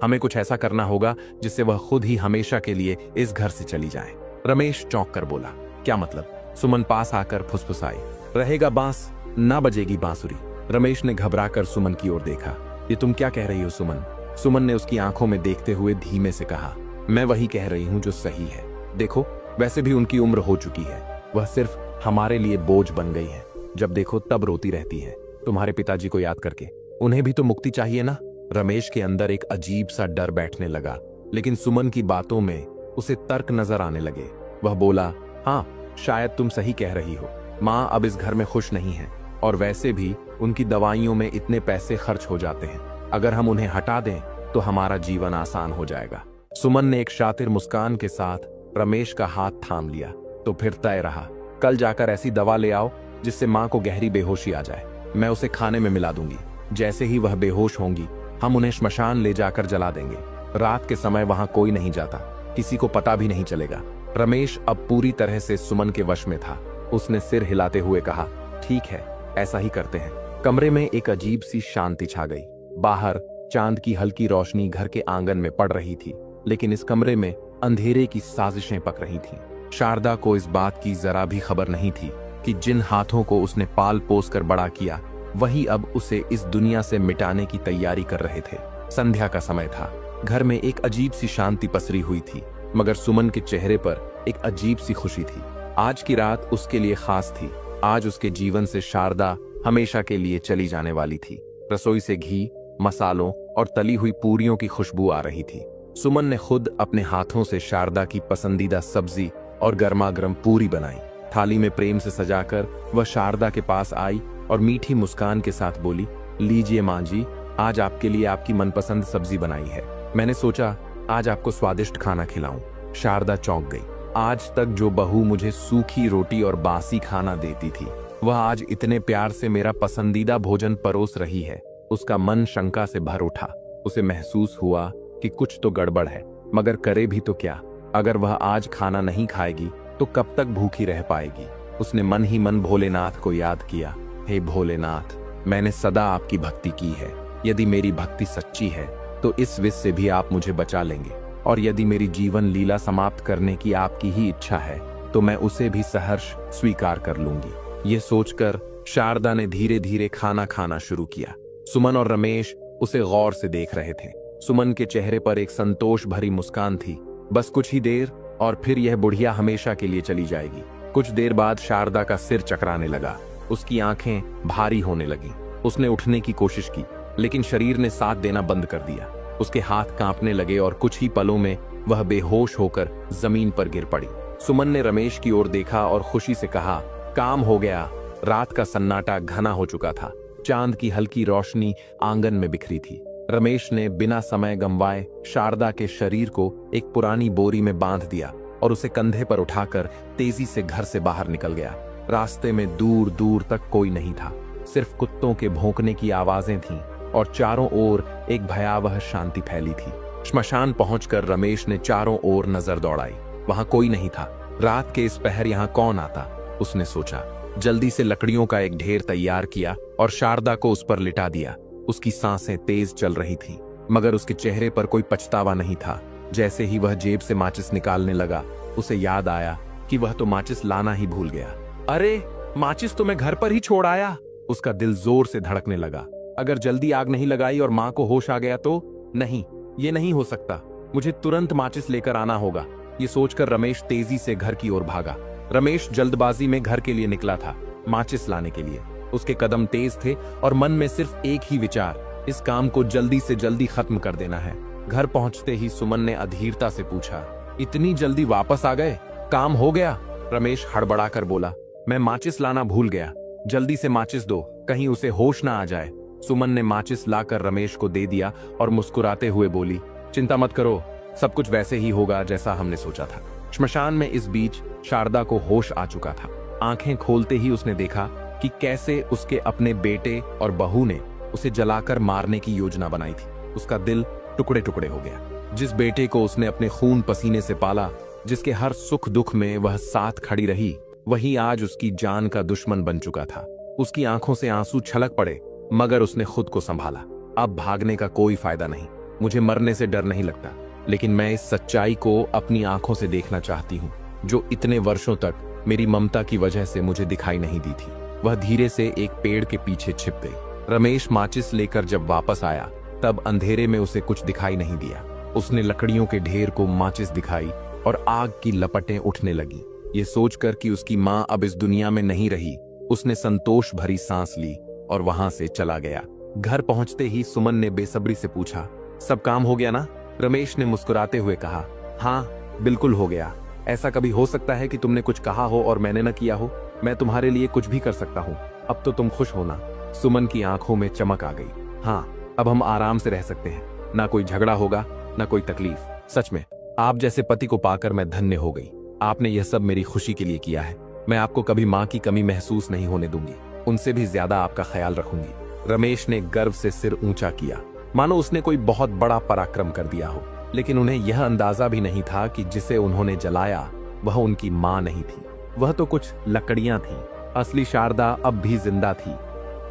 हमें कुछ ऐसा करना होगा जिससे वह खुद ही हमेशा के लिए इस घर से चली जाए। रमेश चौंक कर बोला, क्या मतलब। सुमन पास आकर फुसफुसाई, रहेगा बांस ना बजेगी बांसुरी। रमेश ने घबराकर सुमन की ओर देखा, ये तुम क्या कह रही हो सुमन। सुमन ने उसकी आंखों में देखते हुए धीमे से कहा, मैं वही कह रही हूं जो सही है। देखो, वैसे भी उनकी उम्र हो चुकी है, वह सिर्फ हमारे लिए बोझ बन गई है। जब देखो तब रोती रहती है, तुम्हारे पिताजी को याद करके। उन्हें भी तो मुक्ति चाहिए ना। रमेश के अंदर एक अजीब सा डर बैठने लगा, लेकिन सुमन की बातों में उसे तर्क नजर आने लगे। वह बोला, हाँ, शायद तुम सही कह रही हो। माँ अब इस घर में खुश नहीं है, और वैसे भी उनकी दवाइयों में इतने पैसे खर्च हो जाते हैं। अगर हम उन्हें हटा दें तो हमारा जीवन आसान हो जाएगा। सुमन ने एक शातिर मुस्कान के साथ रमेश का हाथ थाम लिया। तो फिर तय रहा, कल जाकर ऐसी दवा ले आओ जिससे माँ को गहरी बेहोशी आ जाए। मैं उसे खाने में मिला दूंगी। जैसे ही वह बेहोश होंगी, हम उन्हें श्मशान ले जाकर जला देंगे। रात के समय वहां कोई नहीं जाता, किसी को पता भी नहीं चलेगा। रमेश अब पूरी तरह से सुमन के वश में था। उसने सिर हिलाते हुए कहा, ठीक है, ऐसा ही करते हैं। कमरे में एक अजीब सी शांति छा गई। बाहर चांद की हल्की रोशनी घर के आंगन में पड़ रही थी, लेकिन इस कमरे में अंधेरे की साजिशें पक रही थीं। शारदा को इस बात की जरा भी खबर नहीं थी कि जिन हाथों को उसने पाल पोस कर बड़ा किया, वही अब उसे इस दुनिया से मिटाने की तैयारी कर रहे थे। संध्या का समय था। घर में एक अजीब सी शांति पसरी हुई थी, मगर सुमन के चेहरे पर एक अजीब सी खुशी थी। आज की रात उसके लिए खास थी। आज उसके जीवन से शारदा हमेशा के लिए चली जाने वाली थी। रसोई से घी, मसालों और तली हुई पूरियों की खुशबू आ रही थी। सुमन ने खुद अपने हाथों से शारदा की पसंदीदा सब्जी और गर्मा-गर्म पूरी बनाई। थाली में प्रेम से सजाकर वह शारदा के पास आई और मीठी मुस्कान के साथ बोली, लीजिए माँ जी, आज आपके लिए आपकी मनपसंद सब्जी बनाई है। मैंने सोचा आज आपको स्वादिष्ट खाना खिलाऊं। शारदा चौंक गई। आज तक जो बहू मुझे सूखी रोटी और बासी खाना देती थी, वह आज इतने प्यार से मेरा पसंदीदा भोजन परोस रही है। उसका मन शंका से भर उठा। उसे महसूस हुआ कि कुछ तो गड़बड़ है, मगर करे भी तो क्या। अगर वह आज खाना नहीं खाएगी तो कब तक भूखी रह पाएगी। उसने मन ही मन भोलेनाथ को याद किया, हे भोलेनाथ, मैंने सदा आपकी भक्ति की है। यदि मेरी भक्ति सच्ची है तो इस विष से भी आप मुझे बचा लेंगे, और यदि मेरी जीवन लीला समाप्त करने की आपकी ही इच्छा है तो मैं उसे भी सहर्ष स्वीकार कर लूंगी। ये सोचकर शारदा ने धीरे धीरे खाना खाना शुरू किया। सुमन और रमेश उसे गौर से देख रहे थे। सुमन के चेहरे पर एक संतोष भरी मुस्कान थी। बस कुछ ही देर और फिर यह बुढ़िया हमेशा के लिए चली जाएगी। कुछ देर बाद शारदा का सिर चकराने लगा। उसकी आंखें भारी होने लगीं। उसने उठने की कोशिश की, लेकिन शरीर ने साथ देना बंद कर दिया। उसके हाथ कांपने लगे और कुछ ही पलों में वह बेहोश होकर जमीन पर गिर पड़ी। सुमन ने रमेश की ओर देखा और खुशी से कहा, काम हो गया। रात का सन्नाटा घना हो चुका था। चांद की हल्की रोशनी आंगन में बिखरी थी। रमेश ने बिना समय गंवाए शारदा के शरीर को एक पुरानी बोरी में बांध दिया और उसे कंधे पर उठाकर तेजी से घर से बाहर निकल गया। रास्ते में दूर दूर तक कोई नहीं था, सिर्फ कुत्तों के भौंकने की आवाजें थीं और चारों ओर एक भयावह शांति फैली थी। श्मशान पहुंचकर रमेश ने चारों ओर नजर दौड़ाई। वहां कोई नहीं था। रात के इस पहर यहां कौन आता, उसने सोचा। जल्दी से लकड़ियों का एक ढेर तैयार किया और शारदा को उस पर लिटा दिया। उसकी सांसें तेज चल रही थीं, मगर उसके चेहरे पर कोई पछतावा नहीं था। जैसे ही वह जेब से माचिस निकालने लगा, उसे याद आया कि वह तो माचिस लाना ही भूल गया। अरे, माचिस तो मैं घर पर ही छोड़ आया। उसका दिल जोर से धड़कने लगा। अगर जल्दी आग नहीं लगाई और मां को होश आ गया तो? नहीं, ये नहीं हो सकता। मुझे तुरंत माचिस लेकर आना होगा। ये सोचकर रमेश तेजी से घर की ओर भागा। रमेश जल्दबाजी में घर के लिए निकला था, माचिस लाने के लिए। उसके कदम तेज थे और मन में सिर्फ एक ही विचार, इस काम को जल्दी से जल्दी खत्म कर देना है। घर पहुंचते ही सुमन ने अधीरता से पूछा, इतनी जल्दी वापस आ गए? काम हो गया? रमेश हड़बड़ाकर बोला, मैं माचिस लाना भूल गया। जल्दी से माचिस दो, कहीं उसे होश ना आ जाए। सुमन ने माचिस लाकर रमेश को दे दिया और मुस्कुराते हुए बोली, चिंता मत करो, सब कुछ वैसे ही होगा जैसा हमने सोचा था। श्मशान में इस बीच शारदा को होश आ चुका था। आंखें खोलते ही उसने देखा कि कैसे उसके अपने बेटे और बहू ने उसे जलाकर मारने की योजना बनाई थी। उसका दिल टुकड़े टुकड़े हो गया। जिस बेटे को उसने अपने खून पसीने से पाला, जिसके हर सुख दुख में वह साथ खड़ी रही, वही आज उसकी जान का दुश्मन बन चुका था। उसकी आंखों से आंसू छलक पड़े, मगर उसने खुद को संभाला। अब भागने का कोई फायदा नहीं। मुझे मरने से डर नहीं लगता, लेकिन मैं इस सच्चाई को अपनी आंखों से देखना चाहती हूँ, जो इतने वर्षों तक मेरी ममता की वजह से मुझे दिखाई नहीं दी थी। वह धीरे से एक पेड़ के पीछे छिप गई। रमेश माचिस लेकर जब वापस आया, तब अंधेरे में उसे कुछ दिखाई नहीं दिया। उसने लकड़ियों के ढेर को माचिस दिखाई और आग की लपटें उठने लगी। ये सोचकर कि उसकी मां अब इस दुनिया में नहीं रही, उसने संतोष भरी सांस ली और वहां से चला गया। घर पहुंचते ही सुमन ने बेसब्री से पूछा, सब काम हो गया ना? रमेश ने मुस्कुराते हुए कहा, हाँ, बिल्कुल हो गया। ऐसा कभी हो सकता है कि तुमने कुछ कहा हो और मैंने न किया हो? मैं तुम्हारे लिए कुछ भी कर सकता हूँ। अब तो तुम खुश होना। सुमन की आंखों में चमक आ गई। हाँ, अब हम आराम से रह सकते हैं। ना कोई झगड़ा होगा, ना कोई तकलीफ। सच में आप जैसे पति को पाकर मैं धन्य हो गई। आपने यह सब मेरी खुशी के लिए किया है। मैं आपको कभी माँ की कमी महसूस नहीं होने दूंगी। उनसे भी ज्यादा आपका ख्याल रखूंगी। रमेश ने गर्व से सिर ऊंचा किया, मानो उसने कोई बहुत बड़ा पराक्रम कर दिया हो। लेकिन उन्हें यह अंदाजा भी नहीं था कि जिसे उन्होंने जलाया वह उनकी मां नहीं थी, वह तो कुछ लकड़ियां थीं। असली शारदा अब भी जिंदा थी।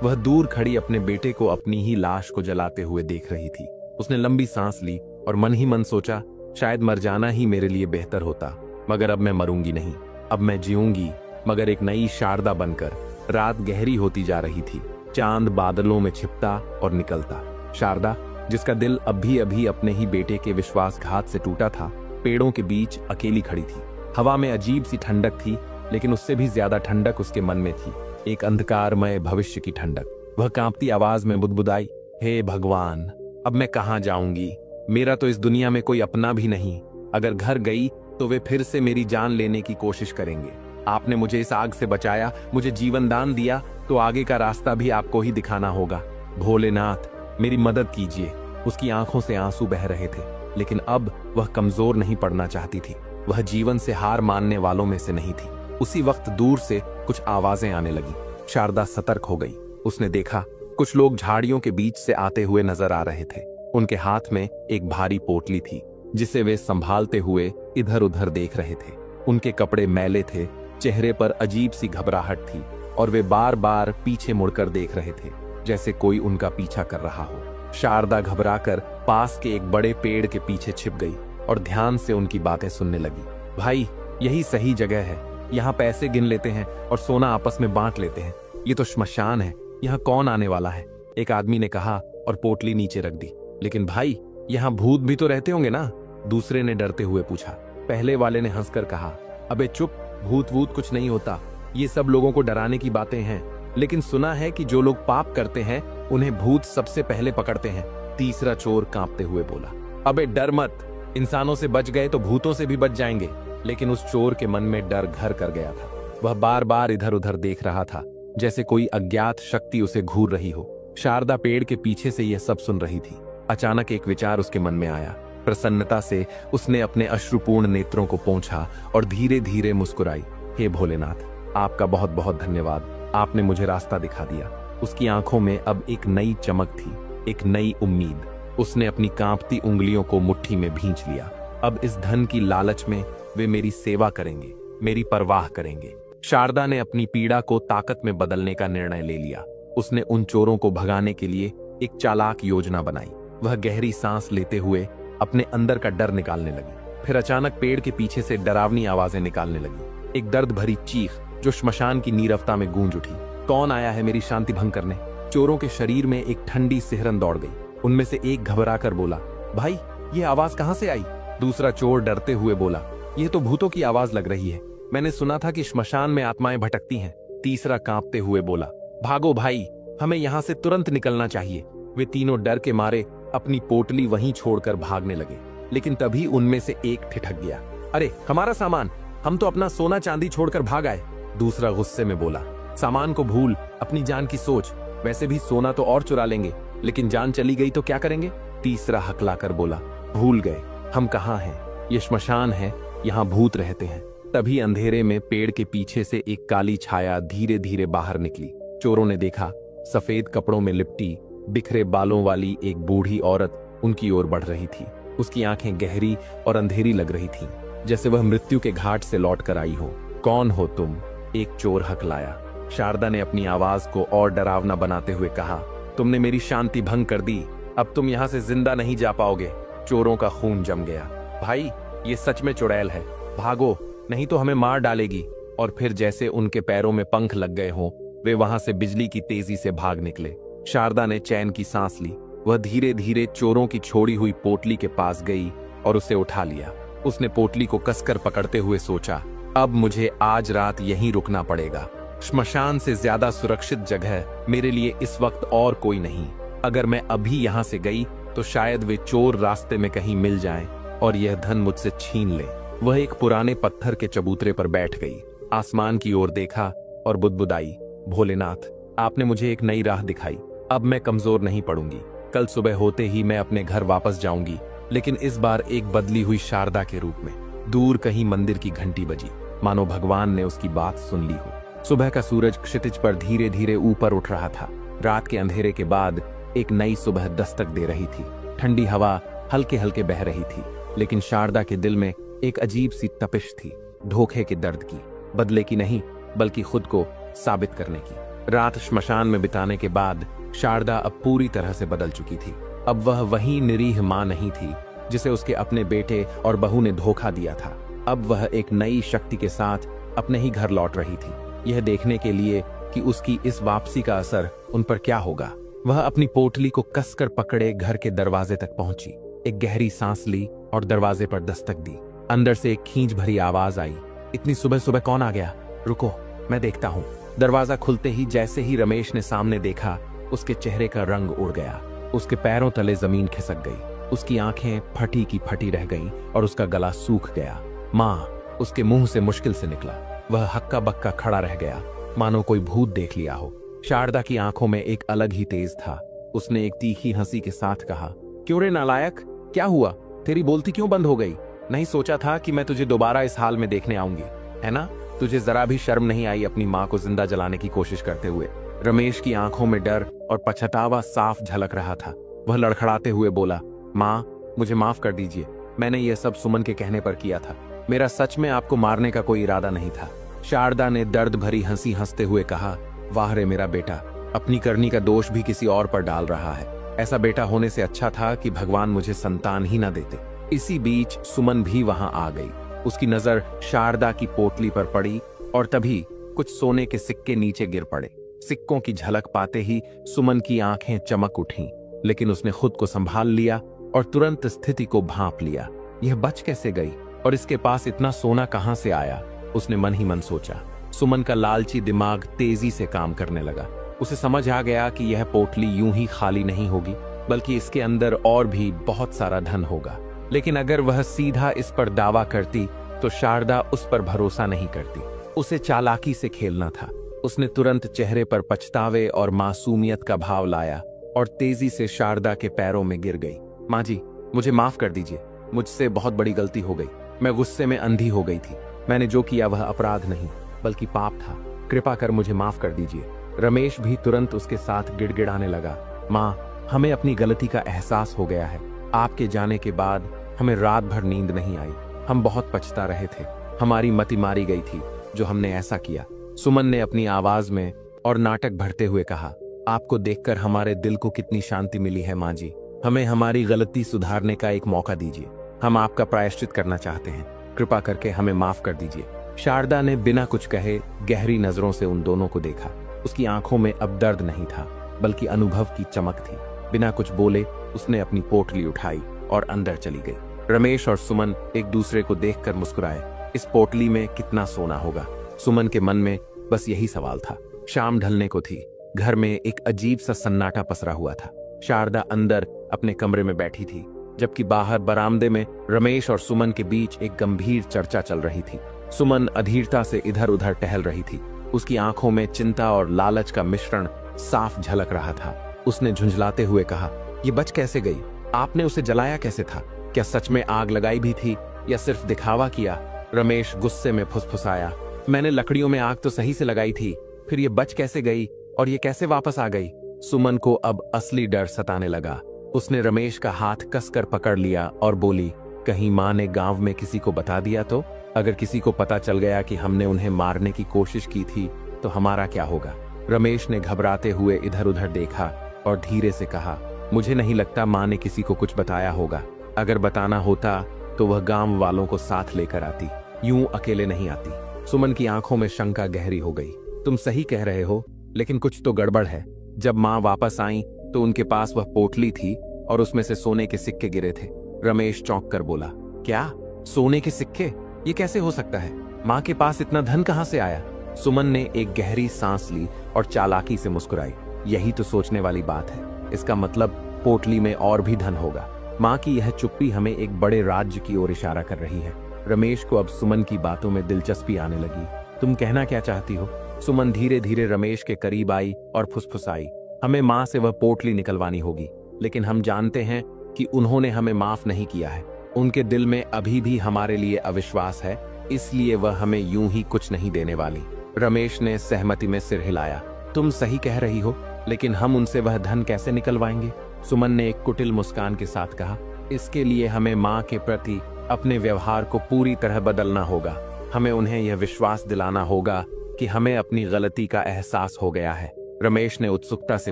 वह दूर खड़ी अपने बेटे को अपनी ही लाश को जलाते हुए देख रही थी। उसने लंबी सांस ली और मन ही मन सोचा, शायद मर जाना ही मेरे लिए बेहतर होता, मगर अब मैं मरूंगी नहीं। अब मैं जीऊंगी, मगर एक नई शारदा बनकर। रात गहरी होती जा रही थी। चांद बादलों में छिपता और निकलता। शारदा, जिसका दिल अभी अभी अपने ही बेटे के विश्वासघात से टूटा था, पेड़ों के बीच अकेली खड़ी थी। हवा में अजीब सी ठंडक थी, लेकिन उससे भी ज्यादा ठंडक उसके मन में थी, एक अंधकारमय भविष्य की ठंडक। वह कांपती आवाज में बुदबुदाई, हे भगवान, अब मैं कहाँ जाऊंगी? मेरा तो इस दुनिया में कोई अपना भी नहीं। अगर घर गई तो वे फिर से मेरी जान लेने की कोशिश करेंगे। आपने मुझे इस आग से बचाया, मुझे जीवन दान दिया, तो आगे का रास्ता भी आपको ही दिखाना होगा। भोलेनाथ, मेरी मदद कीजिए। उसकी आंखों से आंसू बह रहे थे, लेकिन अब वह कमजोर नहीं पड़ना चाहती थी। वह जीवन से हार मानने वालों में से नहीं थी। उसी वक्त दूर से कुछ आवाजें आने लगी। शारदा सतर्क हो गई। उसने देखा कुछ लोग झाड़ियों के बीच से आते हुए नजर आ रहे थे। उनके हाथ में एक भारी पोटली थी, जिसे वे संभालते हुए इधर उधर देख रहे थे। उनके कपड़े मैले थे, चेहरे पर अजीब सी घबराहट थी और वे बार बार पीछे मुड़कर देख रहे थे, जैसे कोई उनका पीछा कर रहा हो। शारदा घबराकर पास के एक बड़े पेड़ के पीछे छिप गई और ध्यान से उनकी बातें सुनने लगी। भाई, यही सही जगह है। यहाँ पैसे गिन लेते हैं और सोना आपस में बांट लेते हैं। ये तो श्मशान है, यहाँ कौन आने वाला है? एक आदमी ने कहा और पोटली नीचे रख दी। लेकिन भाई, यहाँ भूत भी तो रहते होंगे ना? दूसरे ने डरते हुए पूछा। पहले वाले ने हंसकर कहा, अबे चुप, भूत वूत कुछ नहीं होता। ये सब लोगों को डराने की बातें हैं, लेकिन सुना है कि जो लोग पाप करते हैं उन्हें भूत सबसे पहले पकड़ते हैं। तीसरा चोर कांपते हुए बोला। अबे डर मत, इंसानों से बच गए तो भूतों से भी बच जाएंगे। लेकिन उस चोर के मन में डर घर कर गया था। वह बार बार इधर उधर देख रहा था, जैसे कोई अज्ञात शक्ति उसे घूर रही हो। शारदा पेड़ के पीछे से यह सब सुन रही थी। अचानक एक विचार उसके मन में आया। प्रसन्नता से उसने अपने अश्रुपूर्ण नेत्रों को पोंछा और धीरे धीरे मुस्कुराई। हे भोलेनाथ, आपका बहुत बहुत धन्यवाद, आपने मुझे रास्ता दिखा दिया। उसकी आंखों में अब एक नई चमक थी, एक नई उम्मीद। उसने अपनी कांपती उंगलियों को मुट्ठी में भींच लिया। अब इस धन की लालच में वे मेरी सेवा करेंगे, मेरी परवाह करेंगे। शारदा ने अपनी पीड़ा को ताकत में बदलने का निर्णय ले लिया। उसने उन चोरों को भगाने के लिए एक चालाक योजना बनाई। वह गहरी सांस लेते हुए अपने अंदर का डर निकालने लगी। फिर अचानक पेड़ के पीछे से डरावनी आवाजें निकालने लगी। एक दर्द भरी चीख जो श्मशान की नीरवता में गूंज उठी। कौन आया है मेरी शांति भंग करने? चोरों के शरीर में एक ठंडी सिहरन दौड़ गई। उनमें से एक घबराकर बोला, भाई ये आवाज कहां से आई? दूसरा चोर डरते हुए बोला, यह तो भूतों की आवाज लग रही है, मैंने सुना था कि श्मशान में आत्माएं भटकती हैं। तीसरा कांपते हुए बोला, भागो भाई, हमें यहां से तुरंत निकलना चाहिए। वे तीनों डर के मारे अपनी पोटली वहीं छोड़कर भागने लगे। लेकिन तभी उनमें से एक ठिठक गया, अरे हमारा सामान, हम तो अपना सोना चांदी छोड़कर भाग आए। दूसरा गुस्से में बोला, सामान को भूल, अपनी जान की सोच, वैसे भी सोना तो और चुरा लेंगे, लेकिन जान चली गई तो क्या करेंगे? तीसरा हकलाकर बोला, भूल गए, हम कहाँ हैं? ये श्मशान है, यहाँ भूत रहते हैं। तभी अंधेरे में पेड़ के पीछे से एक काली छाया धीरे धीरे बाहर निकली। चोरों ने देखा, सफेद कपड़ों में लिपटी बिखरे बालों वाली एक बूढ़ी औरत उनकी ओर बढ़ रही थी। उसकी आंखें गहरी और अंधेरी लग रही थीं, जैसे वह मृत्यु के घाट से लौट कर आई हो। कौन हो तुम? एक चोर हकलाया। शारदा ने अपनी आवाज को और डरावना बनाते हुए कहा, तुमने मेरी शांति भंग कर दी, अब तुम यहाँ से जिंदा नहीं जा पाओगे। चोरों का खून जम गया। भाई ये सच में चुड़ैल है, भागो नहीं तो हमें मार डालेगी। और फिर जैसे उनके पैरों में पंख लग गए हों, वे वहां से बिजली की तेजी से भाग निकले। शारदा ने चैन की सांस ली। वह धीरे धीरे चोरों की छोड़ी हुई पोटली के पास गई और उसे उठा लिया। उसने पोटली को कसकर पकड़ते हुए सोचा, अब मुझे आज रात यहीं रुकना पड़ेगा। श्मशान से ज्यादा सुरक्षित जगह मेरे लिए इस वक्त और कोई नहीं। अगर मैं अभी यहाँ से गई तो शायद वे चोर रास्ते में कहीं मिल जाएं और यह धन मुझसे छीन ले। वह एक पुराने पत्थर के चबूतरे पर बैठ गई, आसमान की ओर देखा और बुदबुदाई, भोलेनाथ आपने मुझे एक नई राह दिखाई, अब मैं कमजोर नहीं पड़ूंगी। कल सुबह होते ही मैं अपने घर वापस जाऊंगी, लेकिन इस बार एक बदली हुई शारदा के रूप में। दूर कहीं मंदिर की घंटी बजी, मानो भगवान ने उसकी बात सुन ली हो। सुबह का सूरज क्षितिज पर धीरे धीरे ऊपर उठ रहा था। रात के अंधेरे के बाद एक नई सुबह दस्तक दे रही थी। ठंडी हवा हल्के हल्के बह रही थी, लेकिन शारदा के दिल में एक अजीब सी तपिश थी, धोखे के दर्द की, बदले की नहीं बल्कि खुद को साबित करने की। रात श्मशान में बिताने के बाद शारदा अब पूरी तरह से बदल चुकी थी। अब वह वही निरीह मां नहीं थी जिसे उसके अपने बेटे और बहू ने धोखा दिया था। अब वह एक नई शक्ति के साथ अपने ही घर लौट रही थी, यह देखने के लिए कि उसकी इस वापसी का असर उन पर क्या होगा। वह अपनी पोटली को कसकर पकड़े घर के दरवाजे तक पहुंची, एक गहरी सांस ली और दरवाजे पर दस्तक दी। अंदर से एक खींच भरी आवाज आई, इतनी सुबह सुबह कौन आ गया? रुको मैं देखता हूँ। दरवाजा खुलते ही जैसे ही रमेश ने सामने देखा, उसके चेहरे का रंग उड़ गया। उसके पैरों तले जमीन खिसक गई, उसकी आंखें फटी की फटी रह गईं और उसका गला सूख गया। माँ, उसके मुंह से मुश्किल से निकला। वह हक्का बक्का खड़ा रह गया, मानो कोई भूत देख लिया हो। शारदा की आंखों में एक अलग ही तेज था। उसने एक तीखी हंसी के साथ कहा, क्यों रे नालायक, क्या हुआ? तेरी बोलती क्यों बंद हो गई? नहीं सोचा था कि मैं तुझे दोबारा इस हाल में देखने आऊंगी, है ना? तुझे जरा भी शर्म नहीं आई अपनी माँ को जिंदा जलाने की कोशिश करते हुए? रमेश की आंखों में डर और पछतावा साफ झलक रहा था। वह लड़खड़ाते हुए बोला, माँ मुझे माफ कर दीजिए, मैंने यह सब सुमन के कहने पर किया था। मेरा सच में आपको मारने का कोई इरादा नहीं था। शारदा ने दर्द भरी हंसी हंसते हुए कहा, वाह रे मेरा बेटा, अपनी करनी का दोष भी किसी और पर डाल रहा है। ऐसा बेटा होने से अच्छा था कि भगवान मुझे संतान ही न देते। इसी बीच सुमन भी वहां आ गई। उसकी नजर शारदा की पोटली पर पड़ी और तभी कुछ सोने के सिक्के नीचे गिर पड़े। सिक्कों की झलक पाते ही सुमन की आंखें चमक उठीं, लेकिन उसने खुद को संभाल लिया और तुरंत स्थिति को भांप लिया। यह बच कैसे गई और इसके पास इतना सोना कहां से आया? उसने मन ही मन सोचा। सुमन का लालची दिमाग तेजी से काम करने लगा। उसे समझ आ गया कि यह पोटली यूं ही खाली नहीं होगी, बल्कि इसके अंदर और भी बहुत सारा धन होगा। लेकिन अगर वह सीधा इस पर दावा करती तो शारदा उस पर भरोसा नहीं करती। उसे चालाकी से खेलना था। उसने तुरंत चेहरे पर पछतावे और मासूमियत का भाव लाया और तेजी से शारदा के पैरों में गिर गई। माँ जी, मुझे माफ कर दीजिए, मुझसे बहुत बड़ी गलती हो गई। मैं गुस्से में अंधी हो गई थी। मैंने जो किया वह अपराध नहीं बल्कि पाप था। कृपा कर मुझे माफ कर दीजिए। रमेश भी तुरंत उसके साथ गिड़गिड़ाने लगा। माँ, हमें अपनी गलती का एहसास हो गया है। आपके जाने के बाद हमें रात भर नींद नहीं आई। हम बहुत पछता रहे थे। हमारी मति मारी गई थी जो हमने ऐसा किया। सुमन ने अपनी आवाज में और नाटक भरते हुए कहा, आपको देखकर हमारे दिल को कितनी शांति मिली है माँ जी। हमें हमारी गलती सुधारने का एक मौका दीजिए। हम आपका प्रायश्चित करना चाहते हैं। कृपा करके हमें माफ कर दीजिए। शारदा ने बिना कुछ कहे गहरी नजरों से उन दोनों को देखा। उसकी आंखों में अब दर्द नहीं था बल्कि अनुभव की चमक थी। बिना कुछ बोले उसने अपनी पोटली उठाई और अंदर चली गई। रमेश और सुमन एक दूसरे को देखकर मुस्कुराए। इस पोटली में कितना सोना होगा? सुमन के मन में बस यही सवाल था। शाम ढलने को थी। घर में एक अजीब सा सन्नाटा पसरा हुआ था। शारदा अंदर अपने कमरे में बैठी थी, जबकि बाहर बरामदे में रमेश और सुमन के बीच एक गंभीर चर्चा चल रही थी। सुमन अधीरता से इधर उधर टहल रही थी। उसकी आंखों में चिंता और लालच का मिश्रण साफ झलक रहा था। उसने झुंझलाते हुए कहा, ये बच कैसे गई? आपने उसे जलाया कैसे था? क्या सच में आग लगाई भी थी या सिर्फ दिखावा किया? रमेश गुस्से में फुसफुसाया, मैंने लकड़ियों में आग तो सही से लगाई थी, फिर ये बच कैसे गई और ये कैसे वापस आ गई? सुमन को अब असली डर सताने लगा। उसने रमेश का हाथ कसकर पकड़ लिया और बोली, कहीं माँ ने गांव में किसी को बता दिया तो? अगर किसी को पता चल गया कि हमने उन्हें मारने की कोशिश की थी तो हमारा क्या होगा? रमेश ने घबराते हुए इधर उधर देखा और धीरे से कहा, मुझे नहीं लगता माँ ने किसी को कुछ बताया होगा। अगर बताना होता तो वह गांव वालों को साथ लेकर आती, यूं अकेले नहीं आती। सुमन की आंखों में शंका गहरी हो गई। तुम सही कह रहे हो, लेकिन कुछ तो गड़बड़ है। जब माँ वापस आई तो उनके पास वह पोटली थी और उसमें से सोने के सिक्के गिरे थे। रमेश चौंक कर बोला, क्या? सोने के सिक्के? ये कैसे हो सकता है? माँ के पास इतना धन कहाँ से आया? सुमन ने एक गहरी सांस ली और चालाकी से मुस्कुराई। यही तो सोचने वाली बात है। इसका मतलब पोटली में और भी धन होगा। माँ की यह चुप्पी हमें एक बड़े राज्य की ओर इशारा कर रही है। रमेश को अब सुमन की बातों में दिलचस्पी आने लगी। तुम कहना क्या चाहती हो? सुमन धीरे धीरे रमेश के करीब आई और फुसफुसाई, हमें माँ से वह पोटली निकलवानी होगी, लेकिन हम जानते हैं कि उन्होंने हमें माफ नहीं किया है। उनके दिल में अभी भी हमारे लिए अविश्वास है, इसलिए वह हमें यूं ही कुछ नहीं देने वाली। रमेश ने सहमति में सिर हिलाया। तुम सही कह रही हो, लेकिन हम उनसे वह धन कैसे निकलवाएंगे? सुमन ने एक कुटिल मुस्कान के साथ कहा, इसके लिए हमें माँ के प्रति अपने व्यवहार को पूरी तरह बदलना होगा। हमें उन्हें यह विश्वास दिलाना होगा कि हमें अपनी गलती का एहसास हो गया है। रमेश ने उत्सुकता से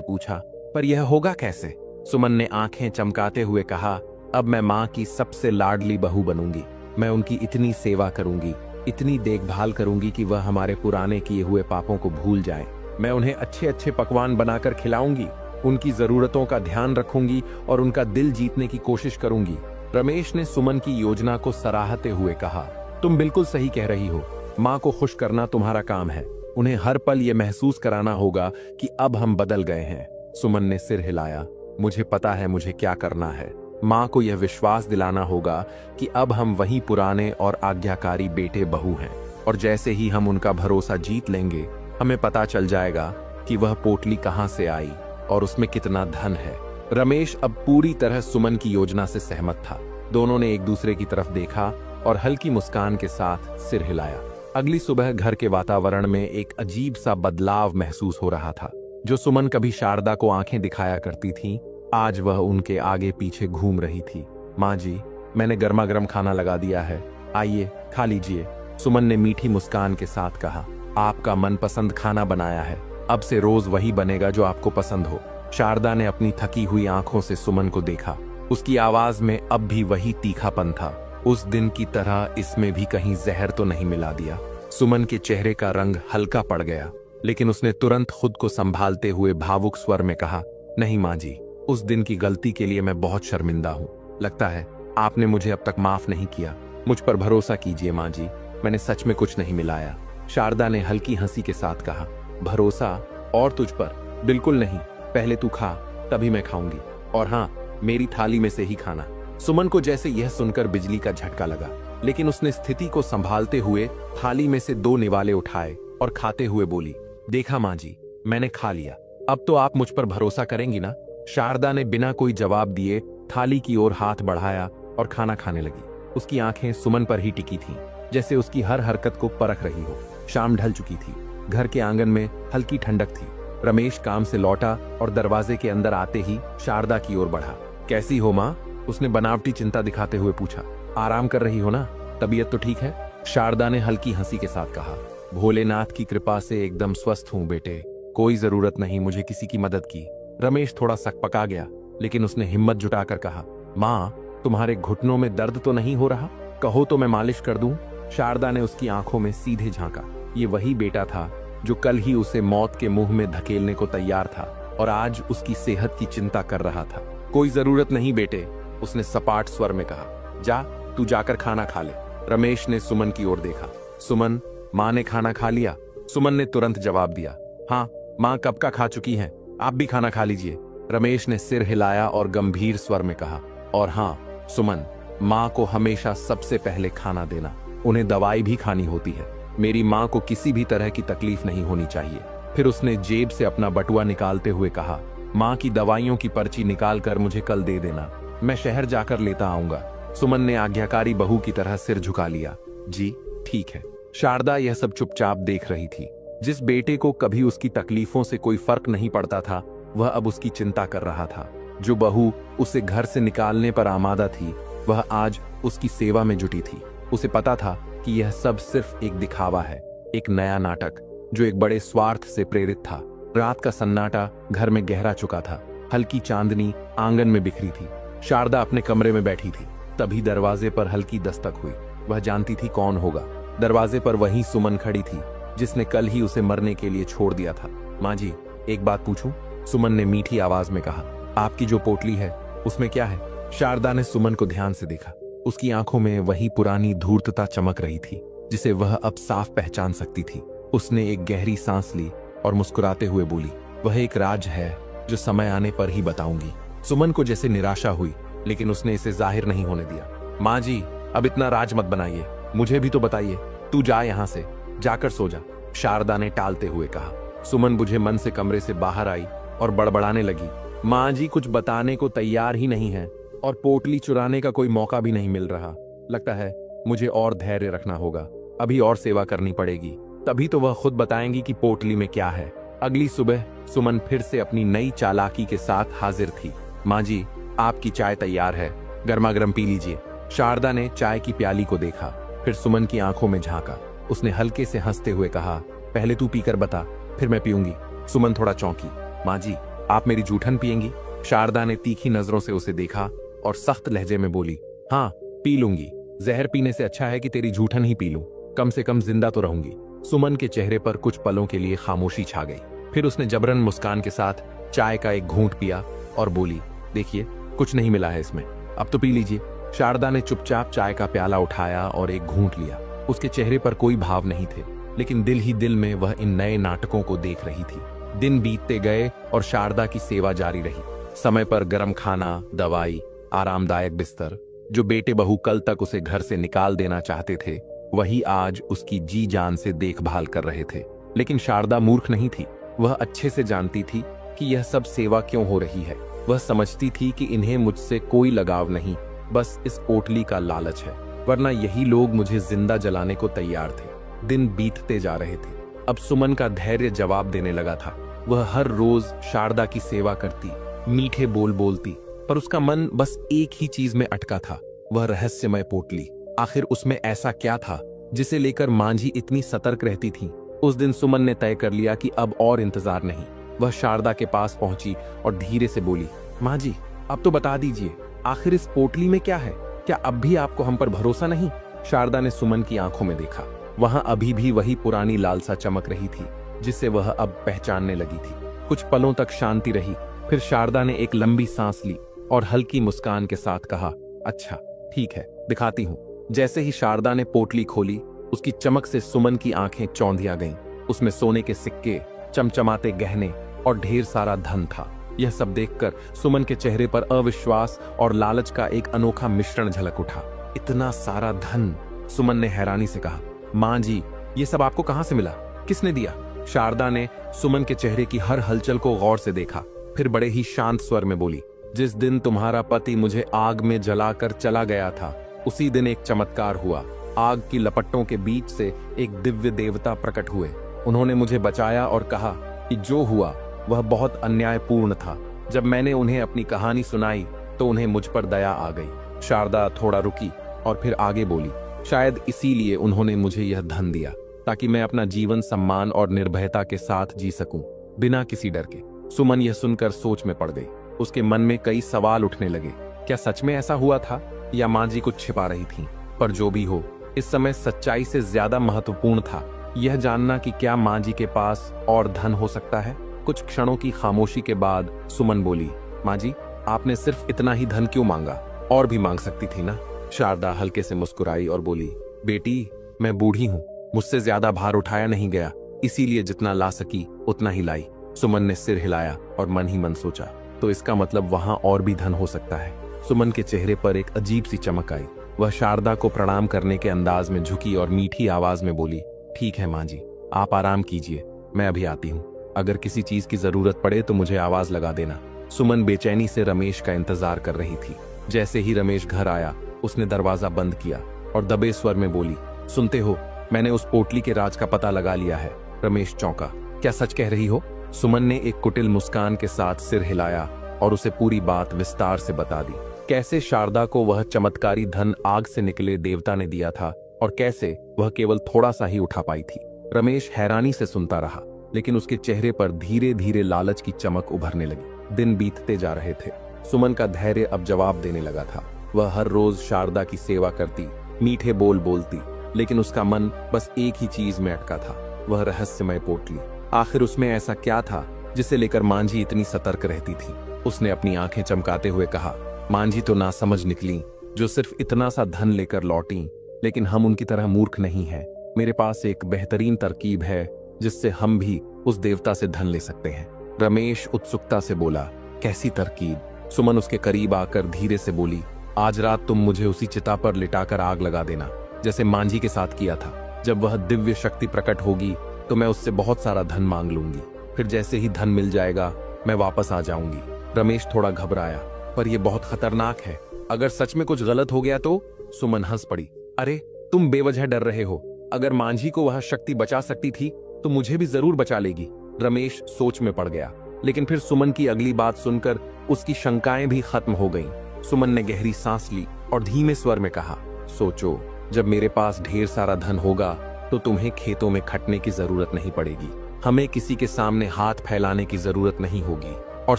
पूछा, पर यह होगा कैसे? सुमन ने आंखें चमकाते हुए कहा, अब मैं माँ की सबसे लाडली बहू बनूंगी। मैं उनकी इतनी सेवा करूंगी, इतनी देखभाल करूंगी कि वह हमारे पुराने किए हुए पापों को भूल जाएं। मैं उन्हें अच्छे अच्छे पकवान बनाकर खिलाऊंगी, उनकी जरूरतों का ध्यान रखूंगी और उनका दिल जीतने की कोशिश करूंगी। रमेश ने सुमन की योजना को सराहते हुए कहा, तुम बिल्कुल सही कह रही हो। माँ को खुश करना तुम्हारा काम है। उन्हें हर पल ये महसूस कराना होगा कि अब हम बदल गए हैं। सुमन ने सिर हिलाया, मुझे पता है मुझे क्या करना है। माँ को यह विश्वास दिलाना होगा कि अब हम वही पुराने और आज्ञाकारी बेटे बहू हैं, और जैसे ही हम उनका भरोसा जीत लेंगे, हमें पता चल जाएगा कि वह पोटली कहाँ से आई और उसमें कितना धन है। रमेश अब पूरी तरह सुमन की योजना से सहमत था। दोनों ने एक दूसरे की तरफ देखा और हल्की मुस्कान के साथ सिर हिलाया। अगली सुबह घर के वातावरण में एक अजीब सा बदलाव महसूस हो रहा था। जो सुमन कभी शारदा को आंखें दिखाया करती थी, आज वह उनके आगे पीछे घूम रही थी। माँ जी, मैंने गर्मा गर्म खाना लगा दिया है, आइए खा लीजिए। सुमन ने मीठी मुस्कान के साथ कहा, आपका मनपसंद खाना बनाया है, अब से रोज वही बनेगा जो आपको पसंद हो। शारदा ने अपनी थकी हुई आंखों से सुमन को देखा। उसकी आवाज में अब भी वही तीखापन था। उस दिन की तरह इसमें भी कहीं जहर तो नहीं मिला दिया। सुमन के चेहरे का रंग हल्का पड़ गया, लेकिन उसने तुरंत खुद को संभालते हुए भावुक स्वर में कहा, नहीं माँ जी, उस दिन की गलती के लिए मैं बहुत शर्मिंदा हूँ। लगता है आपने मुझे अब तक माफ नहीं किया। मुझ पर भरोसा कीजिए माँ जी, मैंने सच में कुछ नहीं मिलाया। शारदा ने हल्की हंसी के साथ कहा, भरोसा? और तुझ पर? बिल्कुल नहीं। पहले तू खा, तभी मैं खाऊंगी, और हाँ, मेरी थाली में से ही खाना। सुमन को जैसे यह सुनकर बिजली का झटका लगा, लेकिन उसने स्थिति को संभालते हुए थाली में से 2 निवाले उठाए और खाते हुए बोली, देखा माँ जी, मैंने खा लिया। अब तो आप मुझ पर भरोसा करेंगी ना? शारदा ने बिना कोई जवाब दिए थाली की ओर हाथ बढ़ाया और खाना खाने लगी। उसकी आंखें सुमन पर ही टिकी थीं, जैसे उसकी हर हरकत को परख रही हो। शाम ढल चुकी थी। घर के आंगन में हल्की ठंडक थी। रमेश काम से लौटा और दरवाजे के अंदर आते ही शारदा की ओर बढ़ा। कैसी हो माँ? उसने बनावटी चिंता दिखाते हुए पूछा। आराम कर रही हो ना? तबीयत तो ठीक है? शारदा ने हल्की हंसी के साथ कहा। भोलेनाथ की कृपा से एकदम स्वस्थ हूँ बेटे, कोई जरूरत नहीं मुझे किसी की मदद की। रमेश थोड़ा सकपका गया, लेकिन उसने हिम्मत जुटाकर कहा, माँ तुम्हारे घुटनों में दर्द तो नहीं हो रहा? कहो तो मैं मालिश कर दूं? शारदा ने उसकी आंखों में सीधे झांका। ये वही बेटा था जो कल ही उसे मौत के मुंह में धकेलने को तैयार था और आज उसकी सेहत की चिंता कर रहा था। कोई जरूरत नहीं बेटे, उसने सपाट स्वर में कहा। जा, तू जाकर खाना खा ले। रमेश ने सुमन की ओर देखा। सुमन, माँ ने खाना खा लिया? सुमन ने तुरंत जवाब दिया। हाँ, माँ कब का खा चुकी हैं, आप भी खाना खा लीजिए। रमेश ने सिर हिलाया और गंभीर स्वर में कहा, और हाँ सुमन, माँ को हमेशा सबसे पहले खाना देना, उन्हें दवाई भी खानी होती है। मेरी माँ को किसी भी तरह की तकलीफ नहीं होनी चाहिए। फिर उसने जेब से अपना बटुआ निकालते हुए कहा, माँ की दवाइयों की पर्ची निकाल कर मुझे कल दे देना, मैं शहर जाकर लेता आऊंगा। सुमन ने आज्ञाकारी बहू की तरह सिर झुका लिया। जी ठीक है। शारदा यह सब चुपचाप देख रही थी। जिस बेटे को कभी उसकी तकलीफों से कोई फर्क नहीं पड़ता था, वह अब उसकी चिंता कर रहा था। जो बहू उसे घर से निकालने पर आमादा थी, वह आज उसकी सेवा में जुटी थी। उसे पता था कि यह सब सिर्फ एक दिखावा है, एक नया नाटक जो एक बड़े स्वार्थ से प्रेरित था। रात का सन्नाटा घर में गहरा चुका था। हल्की चांदनी आंगन में बिखरी थी। शारदा अपने कमरे में बैठी थी। तभी दरवाजे पर हल्की दस्तक हुई। वह जानती थी कौन होगा। दरवाजे पर वही सुमन खड़ी थी, जिसने कल ही उसे मरने के लिए छोड़ दिया था। माँ जी, एक बात पूछूं? सुमन ने मीठी आवाज में कहा। आपकी जो पोटली है उसमें क्या है? शारदा ने सुमन को ध्यान से देखा। उसकी आंखों में वही पुरानी धूर्तता चमक रही थी, जिसे वह अब साफ पहचान सकती थी। उसने एक गहरी सांस ली और मुस्कुराते हुए बोली, वह एक राज है जो समय आने पर ही बताऊंगी। सुमन को जैसे निराशा हुई, लेकिन उसने इसे जाहिर नहीं होने दिया। माँ जी, अब इतना राज मत बनाइए, मुझे भी तो बताइए। तू जा यहाँ से, जाकर सो जा, शारदा ने टालते हुए कहा। सुमन बुझे मन से कमरे से बाहर आई और बड़बड़ाने लगी, माँ जी कुछ बताने को तैयार ही नहीं है और पोटली चुराने का कोई मौका भी नहीं मिल रहा। लगता है मुझे और धैर्य रखना होगा, अभी और सेवा करनी पड़ेगी, तभी तो वह खुद बताएंगी कि पोटली में क्या है। अगली सुबह सुमन फिर से अपनी नई चालाकी के साथ हाजिर थी। माँ जी, आपकी चाय तैयार है, गर्मा गर्म पी लीजिए। शारदा ने चाय की प्याली को देखा, फिर सुमन की आंखों में झांका। उसने हल्के से हंसते हुए कहा, पहले तू पीकर बता, फिर मैं पीऊंगी। सुमन थोड़ा चौंकी। माँ जी, आप मेरी जूठन पिएंगी? शारदा ने तीखी नजरों से उसे देखा और सख्त लहजे में बोली, हाँ पी लूंगी। जहर पीने से अच्छा है कि तेरी जूठन ही पी लूं, कम से कम जिंदा तो रहूंगी। सुमन के चेहरे पर कुछ पलों के लिए खामोशी छा गई। फिर उसने जबरन मुस्कान के साथ चाय का एक घूंट पिया और बोली, देखिए कुछ नहीं मिला है इसमें, अब तो पी लीजिए। शारदा ने चुपचाप चाय का प्याला उठाया और एक घूंट लिया। उसके चेहरे पर कोई भाव नहीं थे, लेकिन दिल ही दिल में वह इन नए नाटकों को देख रही थी। दिन बीतते गए और शारदा की सेवा जारी रही। समय पर गर्म खाना, दवाई, आरामदायक बिस्तर। जो बेटे बहू कल तक उसे घर से निकाल देना चाहते थे, वही आज उसकी जी जान से देखभाल कर रहे थे। लेकिन शारदा मूर्ख नहीं थी। वह अच्छे से जानती थी कि यह सब सेवा क्यों हो रही है। वह समझती थी कि इन्हें मुझसे कोई लगाव नहीं, बस इस पोटली का लालच है, वरना यही लोग मुझे जिंदा जलाने को तैयार थे। दिन बीतते जा रहे थे। अब सुमन का धैर्य जवाब देने लगा था। वह हर रोज शारदा की सेवा करती, मीठे बोल बोलती, पर उसका मन बस एक ही चीज में अटका था, वह रहस्यमय पोटली। आखिर उसमें ऐसा क्या था जिसे लेकर मांझी इतनी सतर्क रहती थी? उस दिन सुमन ने तय कर लिया कि अब और इंतजार नहीं। वह शारदा के पास पहुंची और धीरे से बोली, माँ जी अब तो बता दीजिए, आखिर इस पोटली में क्या है? क्या अब भी आपको हम पर भरोसा नहीं? शारदा ने सुमन की आंखों में देखा। वहां अभी भी वही पुरानी लालसा चमक रही थी, जिसे वह अब पहचानने लगी थी। कुछ पलों तक शांति रही, फिर शारदा ने एक लंबी सांस ली और हल्की मुस्कान के साथ कहा, अच्छा ठीक है, दिखाती हूँ। जैसे ही शारदा ने पोटली खोली, उसकी चमक से सुमन की आंखें चौंधिया गईं। उसमें सोने के सिक्के, चमचमाते गहने और ढेर सारा धन था। यह सब देखकर सुमन के चेहरे पर अविश्वास और लालच का एक अनोखा मिश्रण झलक उठा। इतना सारा धन? सुमन ने हैरानी से कहा, माँ जी ये सब आपको कहां से मिला? किसने दिया? शारदा ने सुमन के चेहरे की हर हलचल को गौर से देखा, फिर बड़े ही शांत स्वर में बोली, जिस दिन तुम्हारा पति मुझे आग में जलाकर चला गया था, उसी दिन एक चमत्कार हुआ। आग की लपटों के बीच से एक दिव्य देवता प्रकट हुए। उन्होंने मुझे बचाया और कहा कि जो हुआ वह बहुत अन्यायपूर्ण था। जब मैंने उन्हें अपनी कहानी सुनाई तो उन्हें मुझ पर दया आ गई। शारदा थोड़ा रुकी और फिर आगे बोली, शायद इसीलिए उन्होंने मुझे यह धन दिया, ताकि मैं अपना जीवन सम्मान और निर्भयता के साथ जी सकूं, बिना किसी डर के। सुमन यह सुनकर सोच में पड़ गई। उसके मन में कई सवाल उठने लगे। क्या सच में ऐसा हुआ था या माँ जी कुछ छिपा रही थीं? पर जो भी हो, इस समय सच्चाई से ज्यादा महत्वपूर्ण था यह जानना कि क्या माँ जी के पास और धन हो सकता है। कुछ क्षणों की खामोशी के बाद सुमन बोली, माँ जी, आपने सिर्फ इतना ही धन क्यों मांगा? और भी मांग सकती थी ना। शारदा हल्के से मुस्कुराई और बोली, बेटी, मैं बूढ़ी हूँ, मुझसे ज्यादा भार उठाया नहीं गया, इसीलिए जितना ला सकी उतना ही लाई। सुमन ने सिर हिलाया और मन ही मन सोचा, तो इसका मतलब वहां और भी धन हो सकता है। सुमन के चेहरे पर एक अजीब सी चमक आई। वह शारदा को प्रणाम करने के अंदाज में झुकी और मीठी आवाज में बोली, ठीक है माँ जी, आप आराम कीजिए, मैं अभी आती हूँ। अगर किसी चीज की जरूरत पड़े तो मुझे आवाज लगा देना। सुमन बेचैनी से रमेश का इंतजार कर रही थी। जैसे ही रमेश घर आया, उसने दरवाजा बंद किया और दबे स्वर में बोली, सुनते हो, मैंने उस पोटली के राज का पता लगा लिया है। रमेश चौंका, क्या सच कह रही हो? सुमन ने एक कुटिल मुस्कान के साथ सिर हिलाया और उसे पूरी बात विस्तार से बता दी। कैसे शारदा को वह चमत्कारी धन आग से निकले देवता ने दिया था और कैसे वह केवल थोड़ा सा ही उठा पाई थी। रमेश हैरानी से सुनता रहा, लेकिन उसके चेहरे पर धीरे धीरे लालच की चमक उभरने लगी। दिन बीतते जा रहे थे। सुमन का धैर्य अब जवाब देने लगा था। वह हर रोज शारदा की सेवा करती, मीठे बोल बोलती, लेकिन उसका मन बस एक ही चीज में अटका था, वह रहस्यमय पोटली। आखिर उसमें ऐसा क्या था जिसे लेकर मांझी इतनी सतर्क रहती थी? उसने अपनी आंखें चमकाते हुए कहा, मांझी तो नासमझ निकली, जो सिर्फ इतना सा धन लेकर लौटी, लेकिन हम उनकी तरह मूर्ख नहीं हैं। मेरे पास एक बेहतरीन तरकीब है जिससे हम भी उस देवता से धन ले सकते हैं। रमेश उत्सुकता से बोला, कैसी तरकीब? सुमन उसके करीब आकर धीरे से बोली, आज रात तुम मुझे उसी चिता पर लिटाकर आग लगा देना, जैसे मांझी के साथ किया था। जब वह दिव्य शक्ति प्रकट होगी तो मैं उससे बहुत सारा धन मांग लूंगी। फिर जैसे ही धन मिल जाएगा मैं वापस आ जाऊंगी। रमेश थोड़ा घबराया, पर यह बहुत खतरनाक है, अगर सच में कुछ गलत हो गया तो? सुमन हंस पड़ी, अरे तुम बेवजह डर रहे हो, अगर मांझी को वह शक्ति बचा सकती थी तो मुझे भी जरूर बचा लेगी। रमेश सोच में पड़ गया, लेकिन फिर सुमन की अगली बात सुनकर उसकी शंकाएं भी खत्म हो गईं। सुमन ने गहरी सांस ली और धीमे स्वर में कहा, सोचो, जब मेरे पास ढेर सारा धन होगा तो तुम्हें खेतों में खटने की जरूरत नहीं पड़ेगी, हमें किसी के सामने हाथ फैलाने की जरूरत नहीं होगी, और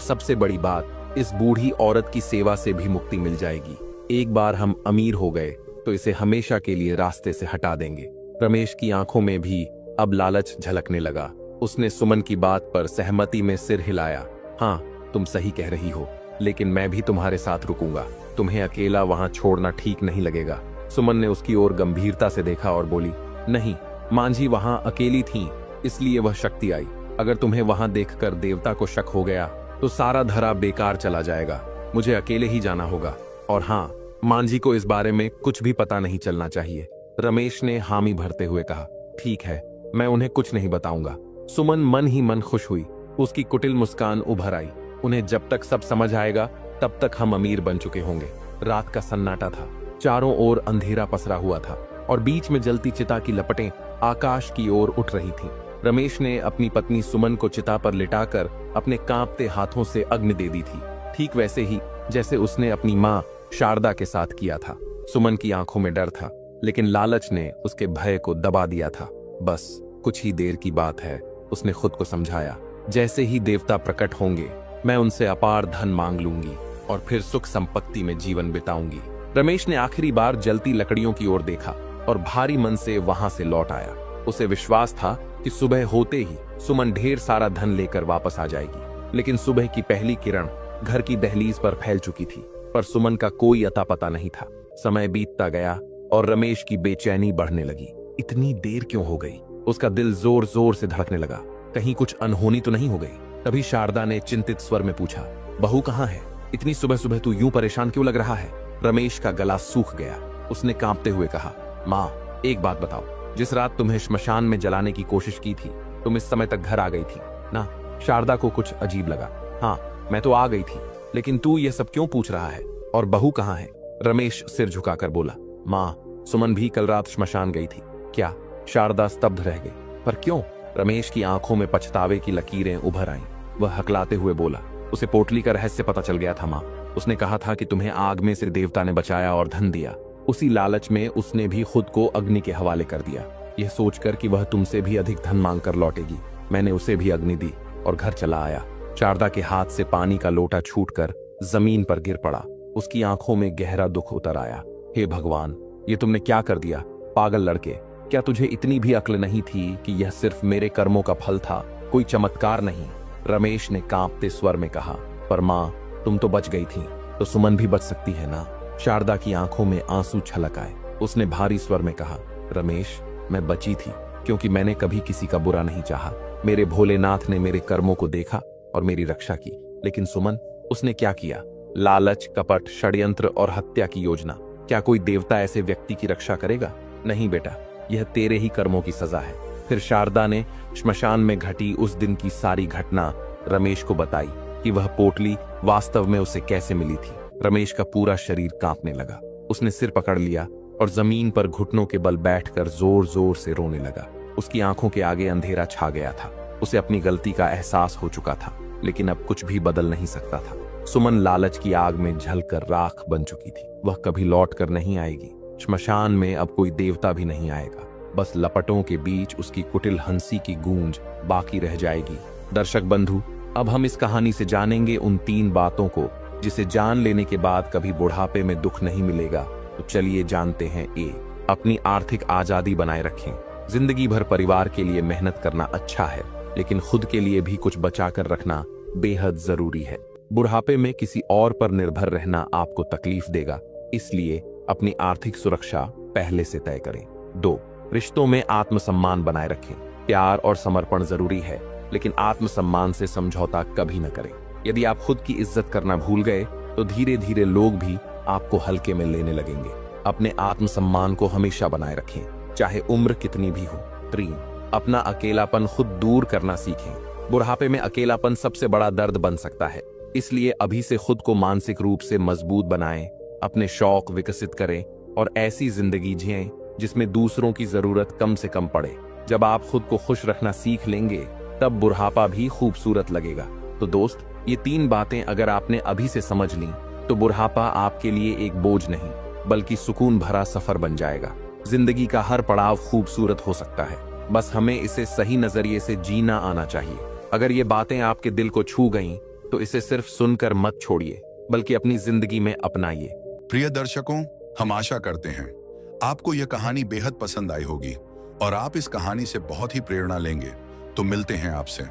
सबसे बड़ी बात, इस बूढ़ी औरत की सेवा से भी मुक्ति मिल जाएगी। एक बार हम अमीर हो गए तो इसे हमेशा के लिए रास्ते से हटा देंगे। रमेश की आंखों में भी अब लालच झलकने लगा। उसने सुमन की बात पर सहमति में सिर हिलाया। हाँ, तुम सही कह रही हो, लेकिन मैं भी तुम्हारे साथ रुकूंगा, तुम्हें अकेला वहां छोड़ना ठीक नहीं लगेगा। सुमन ने उसकी ओर गंभीरता से देखा और बोली, नहीं, मांझी वहां अकेली थी, इसलिए वह शक्ति आई। अगर तुम्हें वहां देखकर देवता को शक हो गया तो सारा धरा बेकार चला जाएगा। मुझे अकेले ही जाना होगा, और हाँ, मांझी को इस बारे में कुछ भी पता नहीं चलना चाहिए। रमेश ने हामी भरते हुए कहा, ठीक है, मैं उन्हें कुछ नहीं बताऊंगा। सुमन मन ही मन खुश हुई। उसकी कुटिल मुस्कान उभर आई। उन्हें जब तक सब समझ आएगा तब तक हम अमीर बन चुके होंगे। रात का सन्नाटा था, चारों ओर अंधेरा पसरा हुआ था और बीच में जलती चिता की लपटें आकाश की ओर उठ रही थीं। रमेश ने अपनी पत्नी सुमन को चिता पर लिटाकर अपने कांपते हाथों से अग्नि दे दी थी, ठीक वैसे ही जैसे उसने अपनी माँ शारदा के साथ किया था। सुमन की आंखों में डर था, लेकिन लालच ने उसके भय को दबा दिया था। बस कुछ ही देर की बात है, उसने खुद को समझाया। जैसे ही देवता प्रकट होंगे मैं उनसे अपार धन मांग लूंगी और फिर सुख संपत्ति में जीवन बिताऊंगी। रमेश ने आखिरी बार जलती लकड़ियों की ओर देखा और भारी मन से वहां से लौट आया। उसे विश्वास था कि सुबह होते ही सुमन ढेर सारा धन लेकर वापस आ जाएगी, लेकिन सुबह की पहली किरण घर की दहलीज पर फैल चुकी थी, पर सुमन का कोई अता पता नहीं था। समय बीतता गया और रमेश की बेचैनी बढ़ने लगी। इतनी देर क्यों हो गई? उसका दिल जोर जोर से धड़कने लगा। कहीं कुछ अनहोनी तो नहीं हो गई? तभी शारदा ने चिंतित स्वर में पूछा, बहू कहाँ है? इतनी सुबह सुबह तू यूं परेशान क्यों लग रहा है? रमेश का गला सूख गया। उसने कांपते हुए कहा, माँ, एक बात बताओ, जिस रात तुम्हें श्मशान में जलाने की कोशिश की थी तुम इस समय तक घर आ गई थी ना? शारदा को कुछ अजीब लगा। हाँ, मैं तो आ गई थी, लेकिन तू ये सब क्यों पूछ रहा है? और बहू कहाँ है? रमेश सिर झुकाकर बोला, माँ, सुमन भी कल रात श्मशान गई थी। क्या? शारदा स्तब्ध रह गई। पर क्यों? रमेश की आंखों में पछतावे की लकीरें उभर आईं। वह हकलाते हुए बोला, उसे पोटली का रहस्य पता चल गया था माँ। उसने कहा था कि तुम्हें आग में से देवता ने बचाया और धन दिया। उसी लालच में उसने भी खुद को अग्नि के हवाले कर दिया, यह सोचकर कि वह तुमसे भी अधिक धन मांगकर लौटेगी। मैंने उसे भी अग्नि दी और घर चला आया। शारदा के हाथ से पानी का लोटा छूटकर जमीन पर गिर पड़ा। उसकी आंखों में गहरा दुख उतर आया। हे भगवान, ये तुमने क्या कर दिया? पागल लड़के, क्या तुझे इतनी भी अक्ल नहीं थी कि यह सिर्फ मेरे कर्मों का फल था, कोई चमत्कार नहीं? रमेश ने कांपते स्वर में कहा, पर माँ, तुम तो बच गई थी, तो सुमन भी बच सकती है ना? शारदा की आंखों में आंसू छलक आए। उसने भारी स्वर में कहा, रमेश, मैं बची थी क्योंकि मैंने कभी किसी का बुरा नहीं चाहा। मेरे भोलेनाथ ने मेरे कर्मों को देखा और मेरी रक्षा की। लेकिन सुमन, उसने क्या किया? लालच, कपट, षड्यंत्र और हत्या की योजना। क्या कोई देवता ऐसे व्यक्ति की रक्षा करेगा? नहीं बेटा, यह तेरे ही कर्मों की सजा है। फिर शारदा ने श्मशान में घटी उस दिन की सारी घटना रमेश को बताई कि वह पोटली वास्तव में उसे कैसे मिली थी। रमेश का पूरा शरीर कांपने लगा। उसने सिर पकड़ लिया और जमीन पर घुटनों के बल बैठकर जोर जोर से रोने लगा। उसकी आंखों के आगे अंधेरा छा गया था। उसे अपनी गलती का एहसास हो चुका था, लेकिन अब कुछ भी बदल नहीं सकता था। सुमन लालच की आग में जलकर राख बन चुकी थी। वह कभी लौट कर नहीं आएगी। श्मशान में अब कोई देवता भी नहीं आएगा। बस लपटों के बीच उसकी कुटिल हंसी की गूंज बाकी रह जाएगी। दर्शक बंधु, अब हम इस कहानी से जानेंगे उन 3 बातों को जिसे जान लेने के बाद कभी बुढ़ापे में दुख नहीं मिलेगा। तो चलिए जानते हैं। 1, अपनी आर्थिक आजादी बनाए रखें। जिंदगी भर परिवार के लिए मेहनत करना अच्छा है, लेकिन खुद के लिए भी कुछ बचा कर रखना बेहद जरूरी है। बुढ़ापे में किसी और पर निर्भर रहना आपको तकलीफ देगा, इसलिए अपनी आर्थिक सुरक्षा पहले से तय करें। 2, रिश्तों में आत्मसम्मान बनाए रखें। प्यार और समर्पण जरूरी है, लेकिन आत्मसम्मान से समझौता कभी न करें। यदि आप खुद की इज्जत करना भूल गए तो धीरे धीरे लोग भी आपको हल्के में लेने लगेंगे। अपने आत्मसम्मान को हमेशा बनाए रखें, चाहे उम्र कितनी भी हो। 3, अपना अकेलापन खुद दूर करना सीखें। बुढ़ापे में अकेलापन सबसे बड़ा दर्द बन सकता है, इसलिए अभी से खुद को मानसिक रूप से मजबूत बनाएं। अपने शौक विकसित करें और ऐसी जिंदगी जिएं जिसमें दूसरों की जरूरत कम से कम पड़े। जब आप खुद को खुश रखना सीख लेंगे, तब बुढ़ापा भी खूबसूरत लगेगा। तो दोस्त, ये 3 बातें अगर आपने अभी से समझ ली, तो बुढ़ापा आपके लिए एक बोझ नहीं, बल्कि सुकून भरा सफर बन जाएगा। जिंदगी का हर पड़ाव खूबसूरत हो सकता है, बस हमें इसे सही नजरिए से जीना आना चाहिए। अगर ये बातें आपके दिल को छू गईं, तो इसे सिर्फ सुनकर मत छोड़िए, बल्कि अपनी जिंदगी में अपनाइए। प्रिय दर्शकों, हम आशा करते हैं आपको यह कहानी बेहद पसंद आई होगी और आप इस कहानी से बहुत ही प्रेरणा लेंगे। तो मिलते हैं आपसे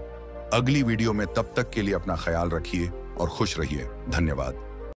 अगली वीडियो में। तब तक के लिए अपना ख्याल रखिए और खुश रहिए। धन्यवाद।